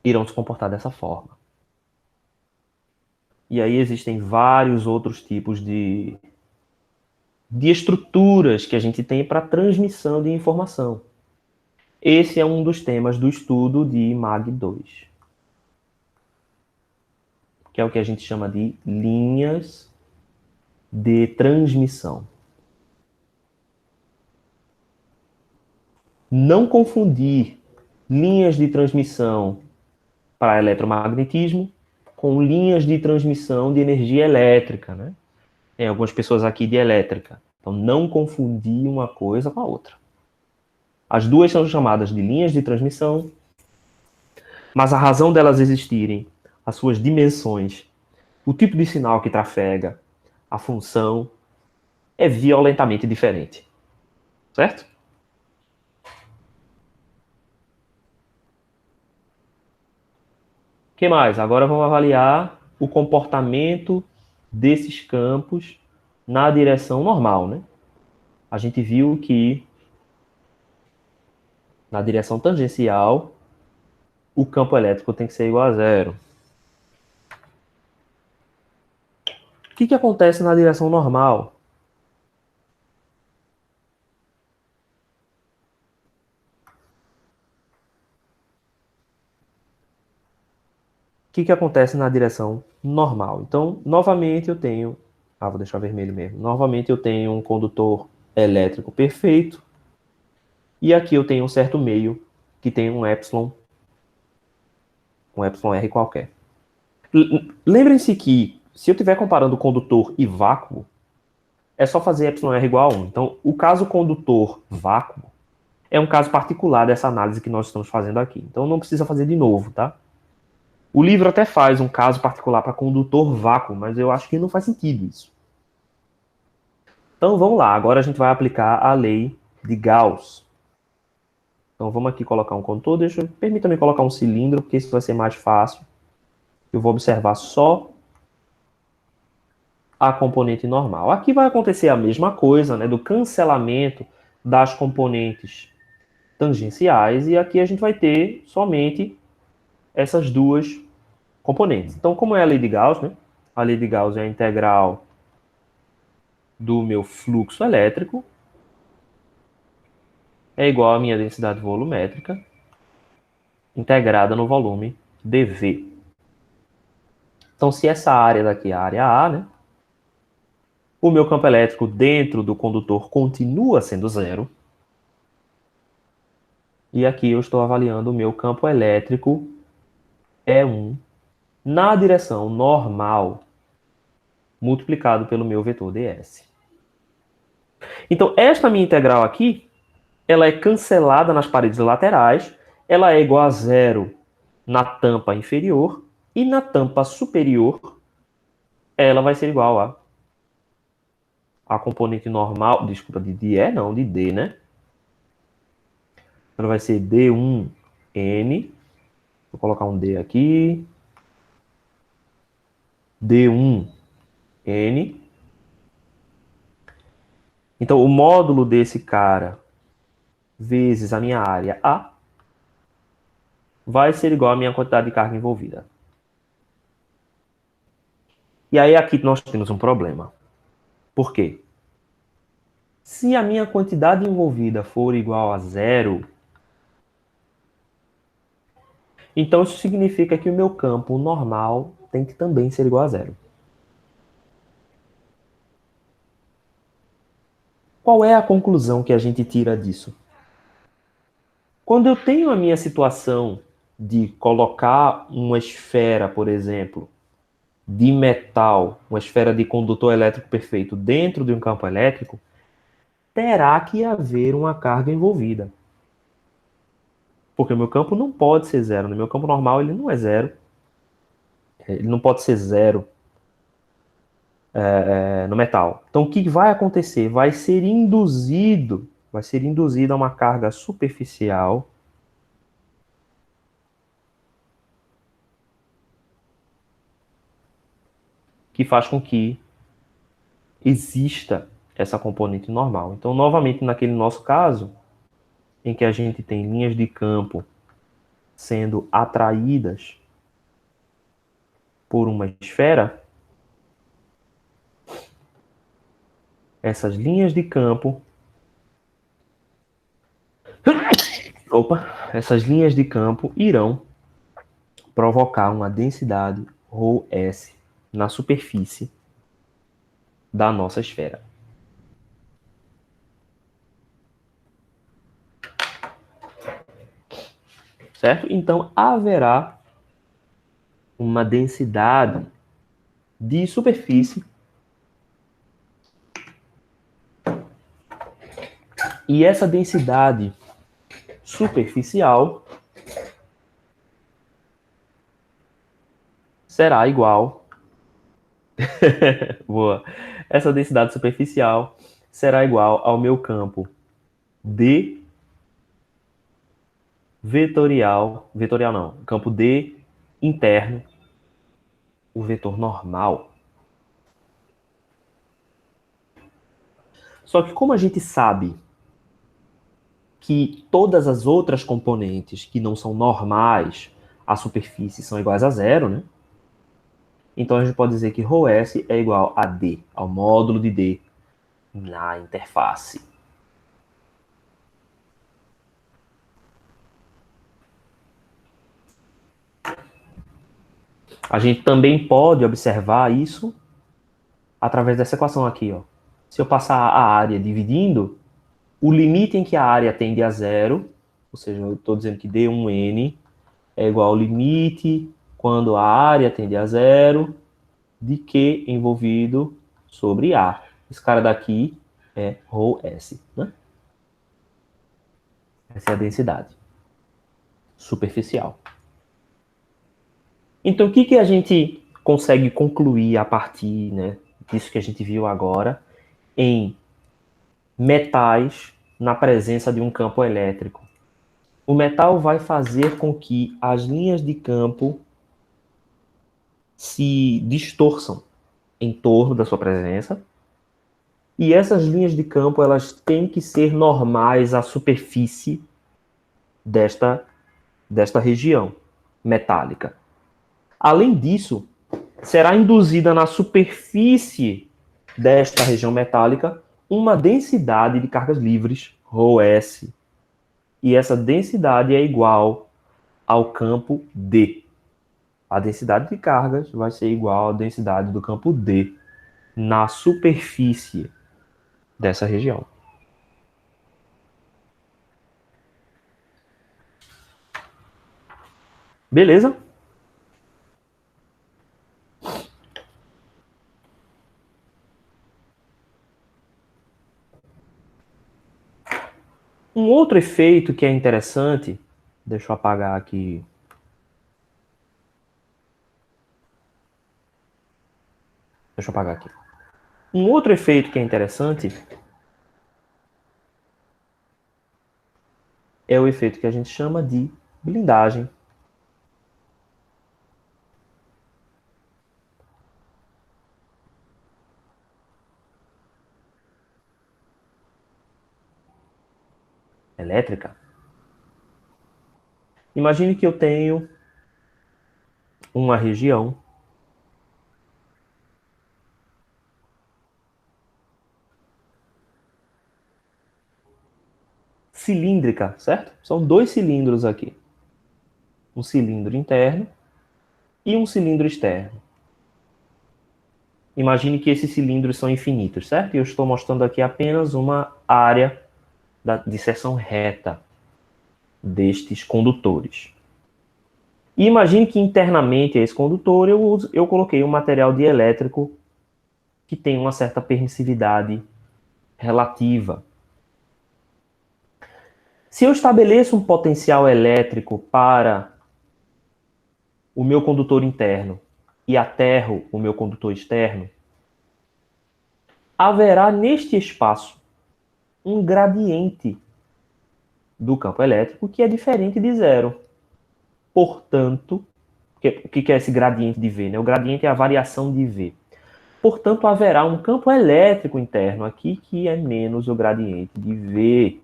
irão se comportar dessa forma. E aí existem vários outros tipos de estruturas que a gente tem para transmissão de informação. Esse é um dos temas do estudo de MAG 2, que é o que a gente chama de linhas de transmissão. Não confundir linhas de transmissão para eletromagnetismo com linhas de transmissão de energia elétrica, né? Tem algumas pessoas aqui de elétrica. Então, não confundir uma coisa com a outra. As duas são chamadas de linhas de transmissão, mas a razão delas existirem, as suas dimensões, o tipo de sinal que trafega, a função, é violentamente diferente. Certo? O que mais? Agora vamos avaliar o comportamento desses campos na direção normal, né? A gente viu que na direção tangencial o campo elétrico tem que ser igual a zero. O que acontece na direção normal? O que acontece na direção normal? Então, novamente eu tenho... vou deixar vermelho mesmo. Novamente eu tenho um condutor elétrico perfeito. E aqui eu tenho um certo meio que tem um epsilon R qualquer. Lembrem-se que, se eu estiver comparando condutor e vácuo, é só fazer epsilon R igual a 1. Então, o caso condutor vácuo é um caso particular dessa análise que nós estamos fazendo aqui. Então, não precisa fazer de novo, tá? O livro até faz um caso particular para condutor vácuo, mas eu acho que não faz sentido isso. Então, vamos lá. Agora a gente vai aplicar a lei de Gauss. Então, vamos aqui colocar um condutor. Permita-me colocar um cilindro, porque isso vai ser mais fácil. Eu vou observar só a componente normal. Aqui vai acontecer a mesma coisa, né, do cancelamento das componentes tangenciais, e aqui a gente vai ter somente essas duas componentes. Então, como é a lei de Gauss, né? A lei de Gauss é a integral do meu fluxo elétrico, é igual à minha densidade volumétrica, integrada no volume dV. Então, se essa área daqui é a área A, né? O meu campo elétrico dentro do condutor continua sendo zero. E aqui eu estou avaliando o meu campo elétrico E1 na direção normal, multiplicado pelo meu vetor ds. Então, esta minha integral aqui, ela é cancelada nas paredes laterais, ela é igual a zero na tampa inferior, e na tampa superior, ela vai ser igual a componente normal, desculpa, de E, não, de D, né? Ela vai ser D1N, vou colocar um D aqui, D1N. Então, o módulo desse cara vezes a minha área A vai ser igual à minha quantidade de carga envolvida. E aí aqui nós temos um problema. Por quê? Se a minha quantidade envolvida for igual a zero, então isso significa que o meu campo normal tem que também ser igual a zero. Qual é a conclusão que a gente tira disso? Quando eu tenho a minha situação de colocar uma esfera, por exemplo, de metal, uma esfera de condutor elétrico perfeito dentro de um campo elétrico, terá que haver uma carga envolvida. Porque o meu campo não pode ser zero. No meu campo normal ele não é zero. Ele não pode ser zero no metal. Então o que vai acontecer? Vai ser induzida uma carga superficial que faz com que exista essa componente normal. Então, novamente, naquele nosso caso, em que a gente tem linhas de campo sendo atraídas por uma esfera, essas linhas de campo, essas linhas de campo irão provocar uma densidade ρS na superfície da nossa esfera. Certo? Então, haverá uma densidade de superfície e essa densidade superficial será igual. Boa. Essa densidade superficial será igual ao meu campo D vetorial não, campo D interno, o vetor normal. Só que como a gente sabe que todas as outras componentes que não são normais à superfície são iguais a zero, né? Então a gente pode dizer que ρS é igual a D, ao módulo de D na interface. A gente também pode observar isso através dessa equação aqui, ó. Se eu passar a área dividindo, o limite em que a área tende a zero, ou seja, eu estou dizendo que D1N é igual ao limite quando a área tende a zero de Q envolvido sobre A. Esse cara daqui é ρS, né? Essa é a densidade superficial. Então, o que a gente consegue concluir a partir, né, disso que a gente viu agora em metais na presença de um campo elétrico? O metal vai fazer com que as linhas de campo se distorçam em torno da sua presença. E essas linhas de campo, elas têm que ser normais à superfície desta região metálica. Além disso, será induzida na superfície desta região metálica uma densidade de cargas livres, ρS. E essa densidade é igual ao campo D. A densidade de cargas vai ser igual à densidade do campo D na superfície dessa região. Beleza? Um outro efeito que é interessante, deixa eu apagar aqui. Deixa eu apagar aqui. Um outro efeito que é interessante é o efeito que a gente chama de blindagem. Elétrica. Imagine que eu tenho uma região cilíndrica, certo? São dois cilindros aqui. Um cilindro interno e um cilindro externo. Imagine que esses cilindros são infinitos, certo? E eu estou mostrando aqui apenas uma área de seção reta destes condutores. E imagine que internamente a esse condutor eu coloquei um material dielétrico que tem uma certa permissividade relativa. Se eu estabeleço um potencial elétrico para o meu condutor interno e aterro o meu condutor externo, haverá neste espaço um gradiente do campo elétrico que é diferente de zero. Portanto, o que é esse gradiente de V? Né? O gradiente é a variação de V. Portanto, haverá um campo elétrico interno aqui que é menos o gradiente de V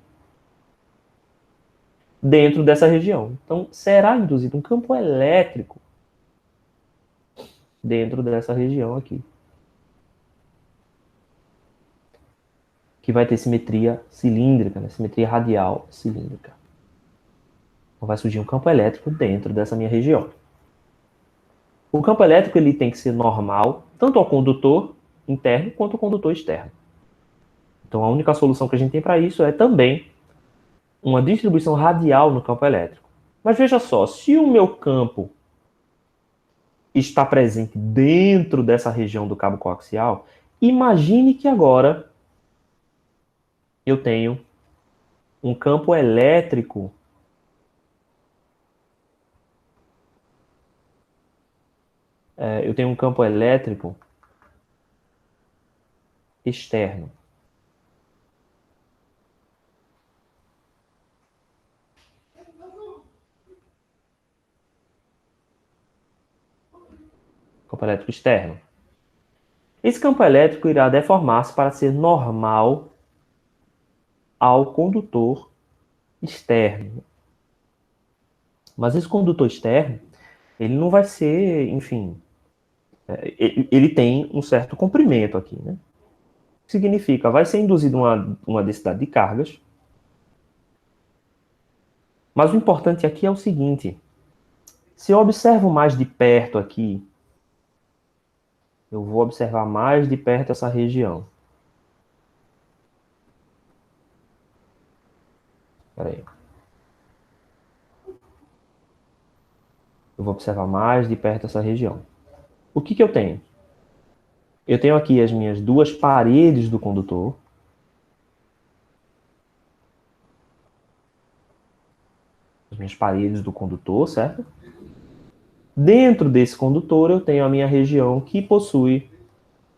dentro dessa região. Então, será induzido um campo elétrico dentro dessa região aqui. que vai ter simetria cilíndrica, né? Simetria radial cilíndrica. Então vai surgir um campo elétrico dentro dessa minha região. O campo elétrico ele tem que ser normal, tanto ao condutor interno quanto ao condutor externo. Então a única solução que a gente tem para isso é também uma distribuição radial no campo elétrico. Mas veja só, se o meu campo está presente dentro dessa região do cabo coaxial, imagine que agora eu tenho um campo elétrico externo. Campo elétrico externo. Esse campo elétrico irá deformar-se para ser normal ao condutor externo. Mas esse condutor externo, ele não vai ser, enfim, ele tem um certo comprimento aqui, né? Significa, vai ser induzida uma densidade de cargas, mas o importante aqui é o seguinte, se eu observo mais de perto aqui, eu vou observar mais de perto essa região. Espera aí. Eu vou observar mais de perto essa região. O que eu tenho? Eu tenho aqui as minhas duas paredes do condutor. As minhas paredes do condutor, certo? Dentro desse condutor eu tenho a minha região que possui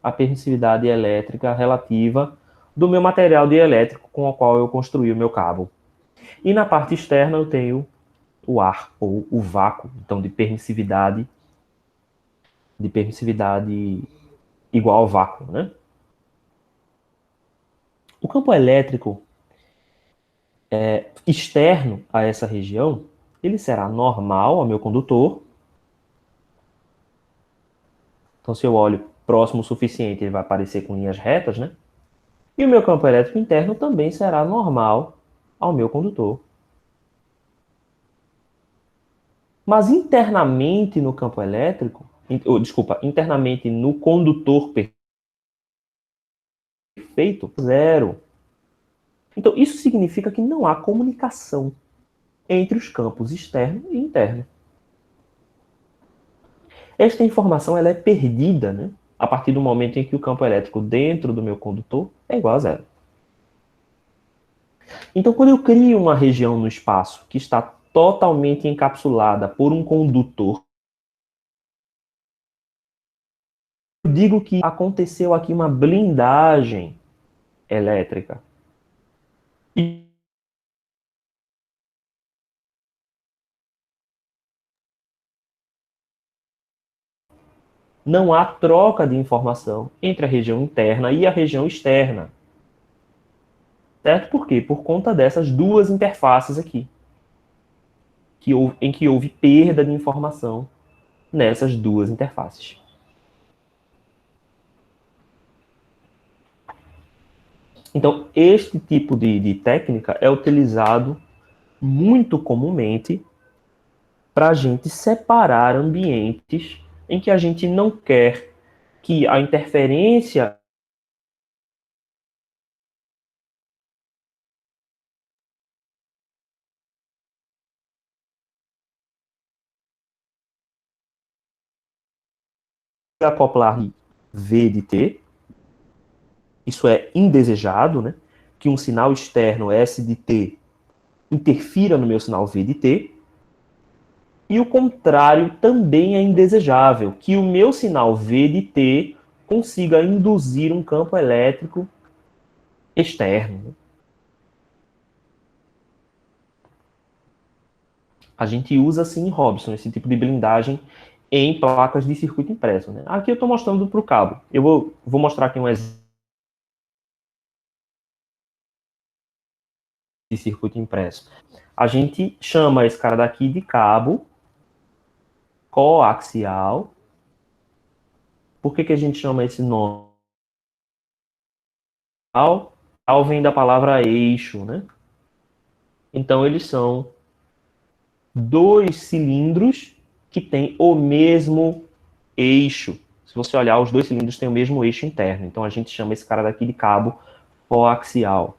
a permissividade elétrica relativa do meu material dielétrico com o qual eu construí o meu cabo. E na parte externa eu tenho o ar, ou o vácuo, então de permissividade igual ao vácuo, né? O campo elétrico externo a essa região, ele será normal ao meu condutor. Então, se eu olho próximo o suficiente, ele vai aparecer com linhas retas, né? E o meu campo elétrico interno também será normal ao meu condutor. Mas internamente no campo elétrico, internamente no condutor perfeito, zero. Então, isso significa que não há comunicação entre os campos externo e interno. Esta informação ela é perdida, né, a partir do momento em que o campo elétrico dentro do meu condutor é igual a zero. Então, quando eu crio uma região no espaço que está totalmente encapsulada por um condutor, eu digo que aconteceu aqui uma blindagem elétrica. E não há troca de informação entre a região interna e a região externa. Certo? Por quê? Por conta dessas duas interfaces aqui, em que houve perda de informação nessas duas interfaces. Então, este tipo de técnica é utilizado muito comumente para a gente separar ambientes em que a gente não quer que a interferência acoplar V de T, isso é indesejado, né? Que um sinal externo S de T interfira no meu sinal V de T, e o contrário também é indesejável, que o meu sinal V de T consiga induzir um campo elétrico externo. A gente usa, sim, Robson, esse tipo de blindagem em placas de circuito impresso. Né? Aqui eu estou mostrando para o cabo. Eu vou mostrar aqui um exemplo de circuito impresso. A gente chama esse cara daqui de cabo coaxial. Por que a gente chama esse nome? vem da palavra eixo, né? Então, eles são dois cilindros que têm o mesmo eixo. Se você olhar, os dois cilindros têm o mesmo eixo interno. Então, a gente chama esse cara daqui de cabo coaxial.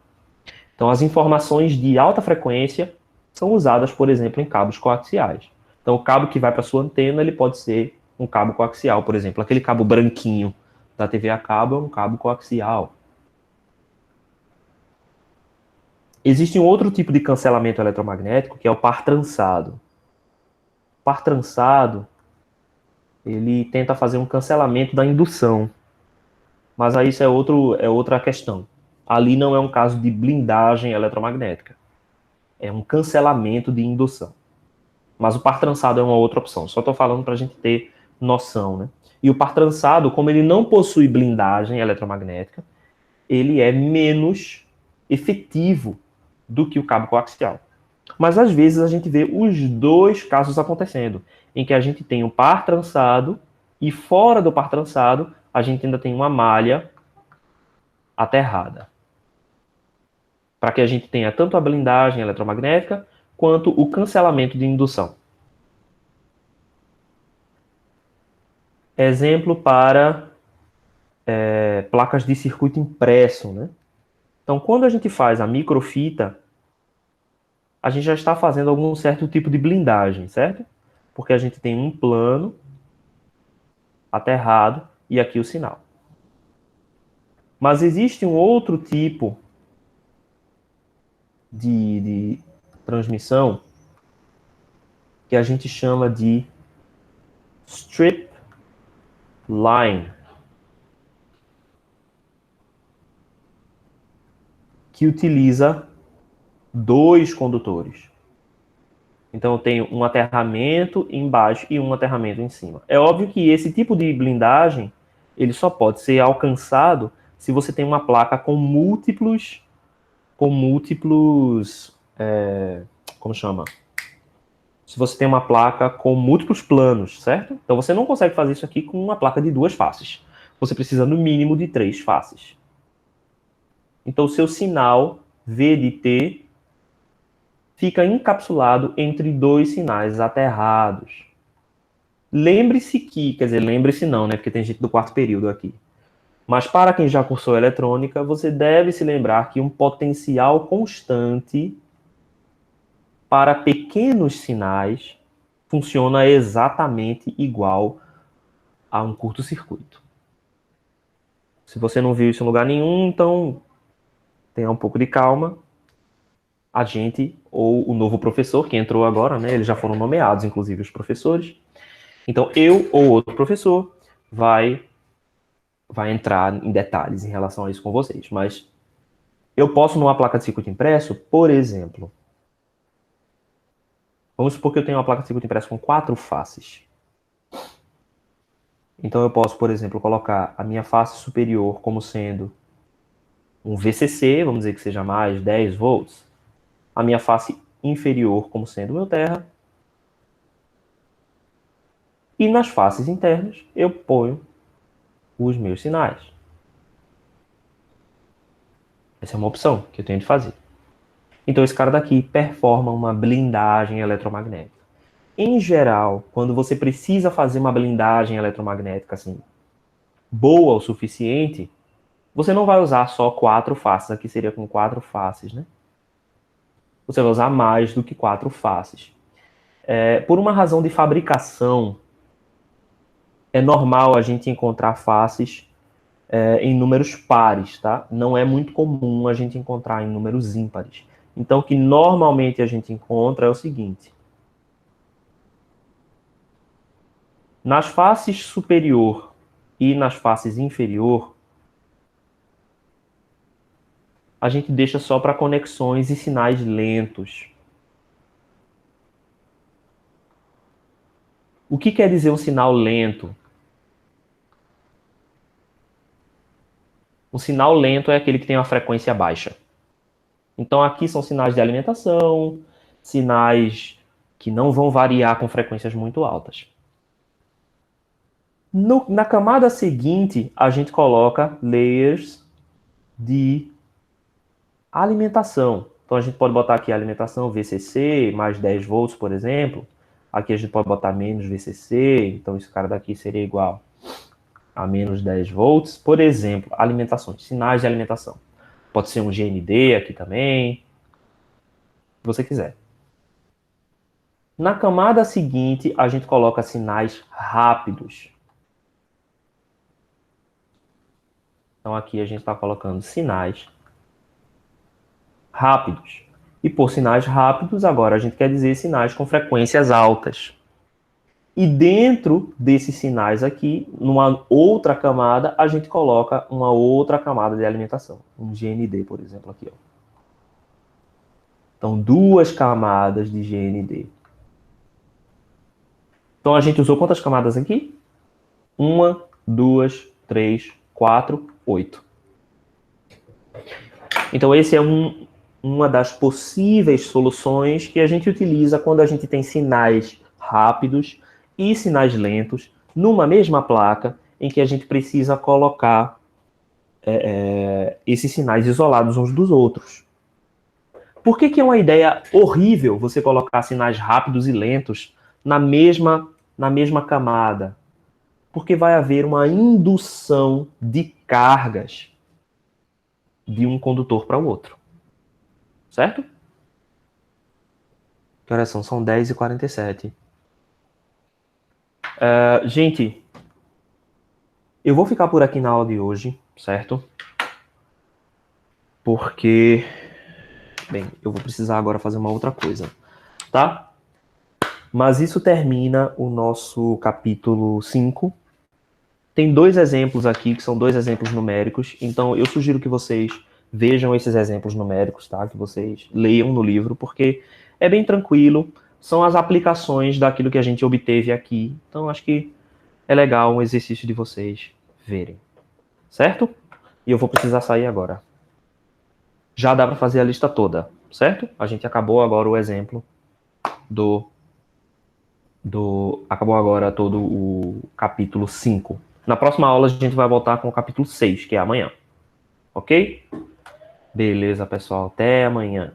Então, as informações de alta frequência são usadas, por exemplo, em cabos coaxiais. Então, o cabo que vai para a sua antena, ele pode ser um cabo coaxial, por exemplo. Aquele cabo branquinho da TV a cabo é um cabo coaxial. Existe um outro tipo de cancelamento eletromagnético, que é o par trançado. O par trançado, ele tenta fazer um cancelamento da indução. Mas aí isso é outra questão. Ali não é um caso de blindagem eletromagnética. É um cancelamento de indução. Mas o par trançado é uma outra opção. Só estou falando para a gente ter noção, né? E o par trançado, como ele não possui blindagem eletromagnética, ele é menos efetivo do que o cabo coaxial. Mas às vezes a gente vê os dois casos acontecendo, em que a gente tem um par trançado e fora do par trançado a gente ainda tem uma malha aterrada. Para que a gente tenha tanto a blindagem eletromagnética quanto o cancelamento de indução. Exemplo para placas de circuito impresso, né? Então, quando a gente faz a microfita, a gente já está fazendo algum certo tipo de blindagem, certo? Porque a gente tem um plano aterrado e aqui o sinal. Mas existe um outro tipo de transmissão que a gente chama de strip line, que utiliza dois condutores. Então eu tenho um aterramento embaixo e um aterramento em cima. É óbvio que esse tipo de blindagem ele só pode ser alcançado se você tem uma placa com múltiplos, como chama? Se você tem uma placa com múltiplos planos, certo? Então você não consegue fazer isso aqui com uma placa de duas faces. Você precisa no mínimo de três faces. Então o seu sinal V de T fica encapsulado entre dois sinais aterrados. Lembre-se que, quer dizer, lembre-se não, né? Porque tem gente do quarto período aqui. Mas para quem já cursou eletrônica, você deve se lembrar que um potencial constante para pequenos sinais funciona exatamente igual a um curto-circuito. Se você não viu isso em lugar nenhum, então tenha um pouco de calma. A gente, ou o novo professor que entrou agora, né? Eles já foram nomeados, inclusive, os professores. Então, eu ou outro professor vai entrar em detalhes em relação a isso com vocês. Mas eu posso, numa placa de circuito impresso, por exemplo, vamos supor que eu tenho uma placa de circuito impresso com 4 faces. Então eu posso, por exemplo, colocar a minha face superior como sendo um VCC, vamos dizer que seja mais 10 volts. A minha face inferior como sendo o meu terra. E nas faces internas eu ponho os meus sinais. Essa é uma opção que eu tenho de fazer. Então esse cara daqui performa uma blindagem eletromagnética. Em geral, quando você precisa fazer uma blindagem eletromagnética assim, boa o suficiente, você não vai usar só 4 faces, aqui seria com 4 faces, né? Você vai usar mais do que 4 faces. Por uma razão de fabricação, é normal a gente encontrar faces em números pares, tá? Não é muito comum a gente encontrar em números ímpares. Então, o que normalmente a gente encontra é o seguinte. Nas faces superior e nas faces inferior, a gente deixa só para conexões e sinais lentos. O que quer dizer um sinal lento? Um sinal lento é aquele que tem uma frequência baixa. Então aqui são sinais de alimentação, sinais que não vão variar com frequências muito altas. Na camada seguinte, a gente coloca layers de Alimentação. Então, a gente pode botar aqui a alimentação VCC, mais 10 volts, por exemplo. Aqui a gente pode botar menos VCC, então esse cara daqui seria igual a menos 10 volts. Por exemplo, alimentações, sinais de alimentação. Pode ser um GND aqui também, se você quiser. Na camada seguinte, a gente coloca sinais rápidos. Então, aqui a gente está colocando sinais rápidos. E por sinais rápidos, agora a gente quer dizer sinais com frequências altas. E dentro desses sinais aqui, numa outra camada, a gente coloca uma outra camada de alimentação. Um GND, por exemplo, aqui. Ó. Então, duas camadas de GND. Então, a gente usou quantas camadas aqui? 1, 2, 3, 4, 8. Então, esse é uma das possíveis soluções que a gente utiliza quando a gente tem sinais rápidos e sinais lentos numa mesma placa em que a gente precisa colocar esses sinais isolados uns dos outros. Por que é uma ideia horrível você colocar sinais rápidos e lentos na mesma camada? Porque vai haver uma indução de cargas de um condutor para o outro. Certo? Que horas são? São 10h47. Gente, eu vou ficar por aqui na aula de hoje, certo? Porque, bem, eu vou precisar agora fazer uma outra coisa, tá? Mas isso termina o nosso capítulo 5. Tem 2 exemplos aqui, que são 2 exemplos numéricos, então eu sugiro que vocês vejam esses exemplos numéricos, tá? Que vocês leiam no livro, porque é bem tranquilo, são as aplicações daquilo que a gente obteve aqui, então acho que é legal um exercício de vocês verem, certo? E eu vou precisar sair agora. Já dá para fazer a lista toda, certo? A gente acabou agora o exemplo acabou agora todo o capítulo 5. Na próxima aula a gente vai voltar com o capítulo 6, que é amanhã. Ok? Beleza, pessoal. Até amanhã.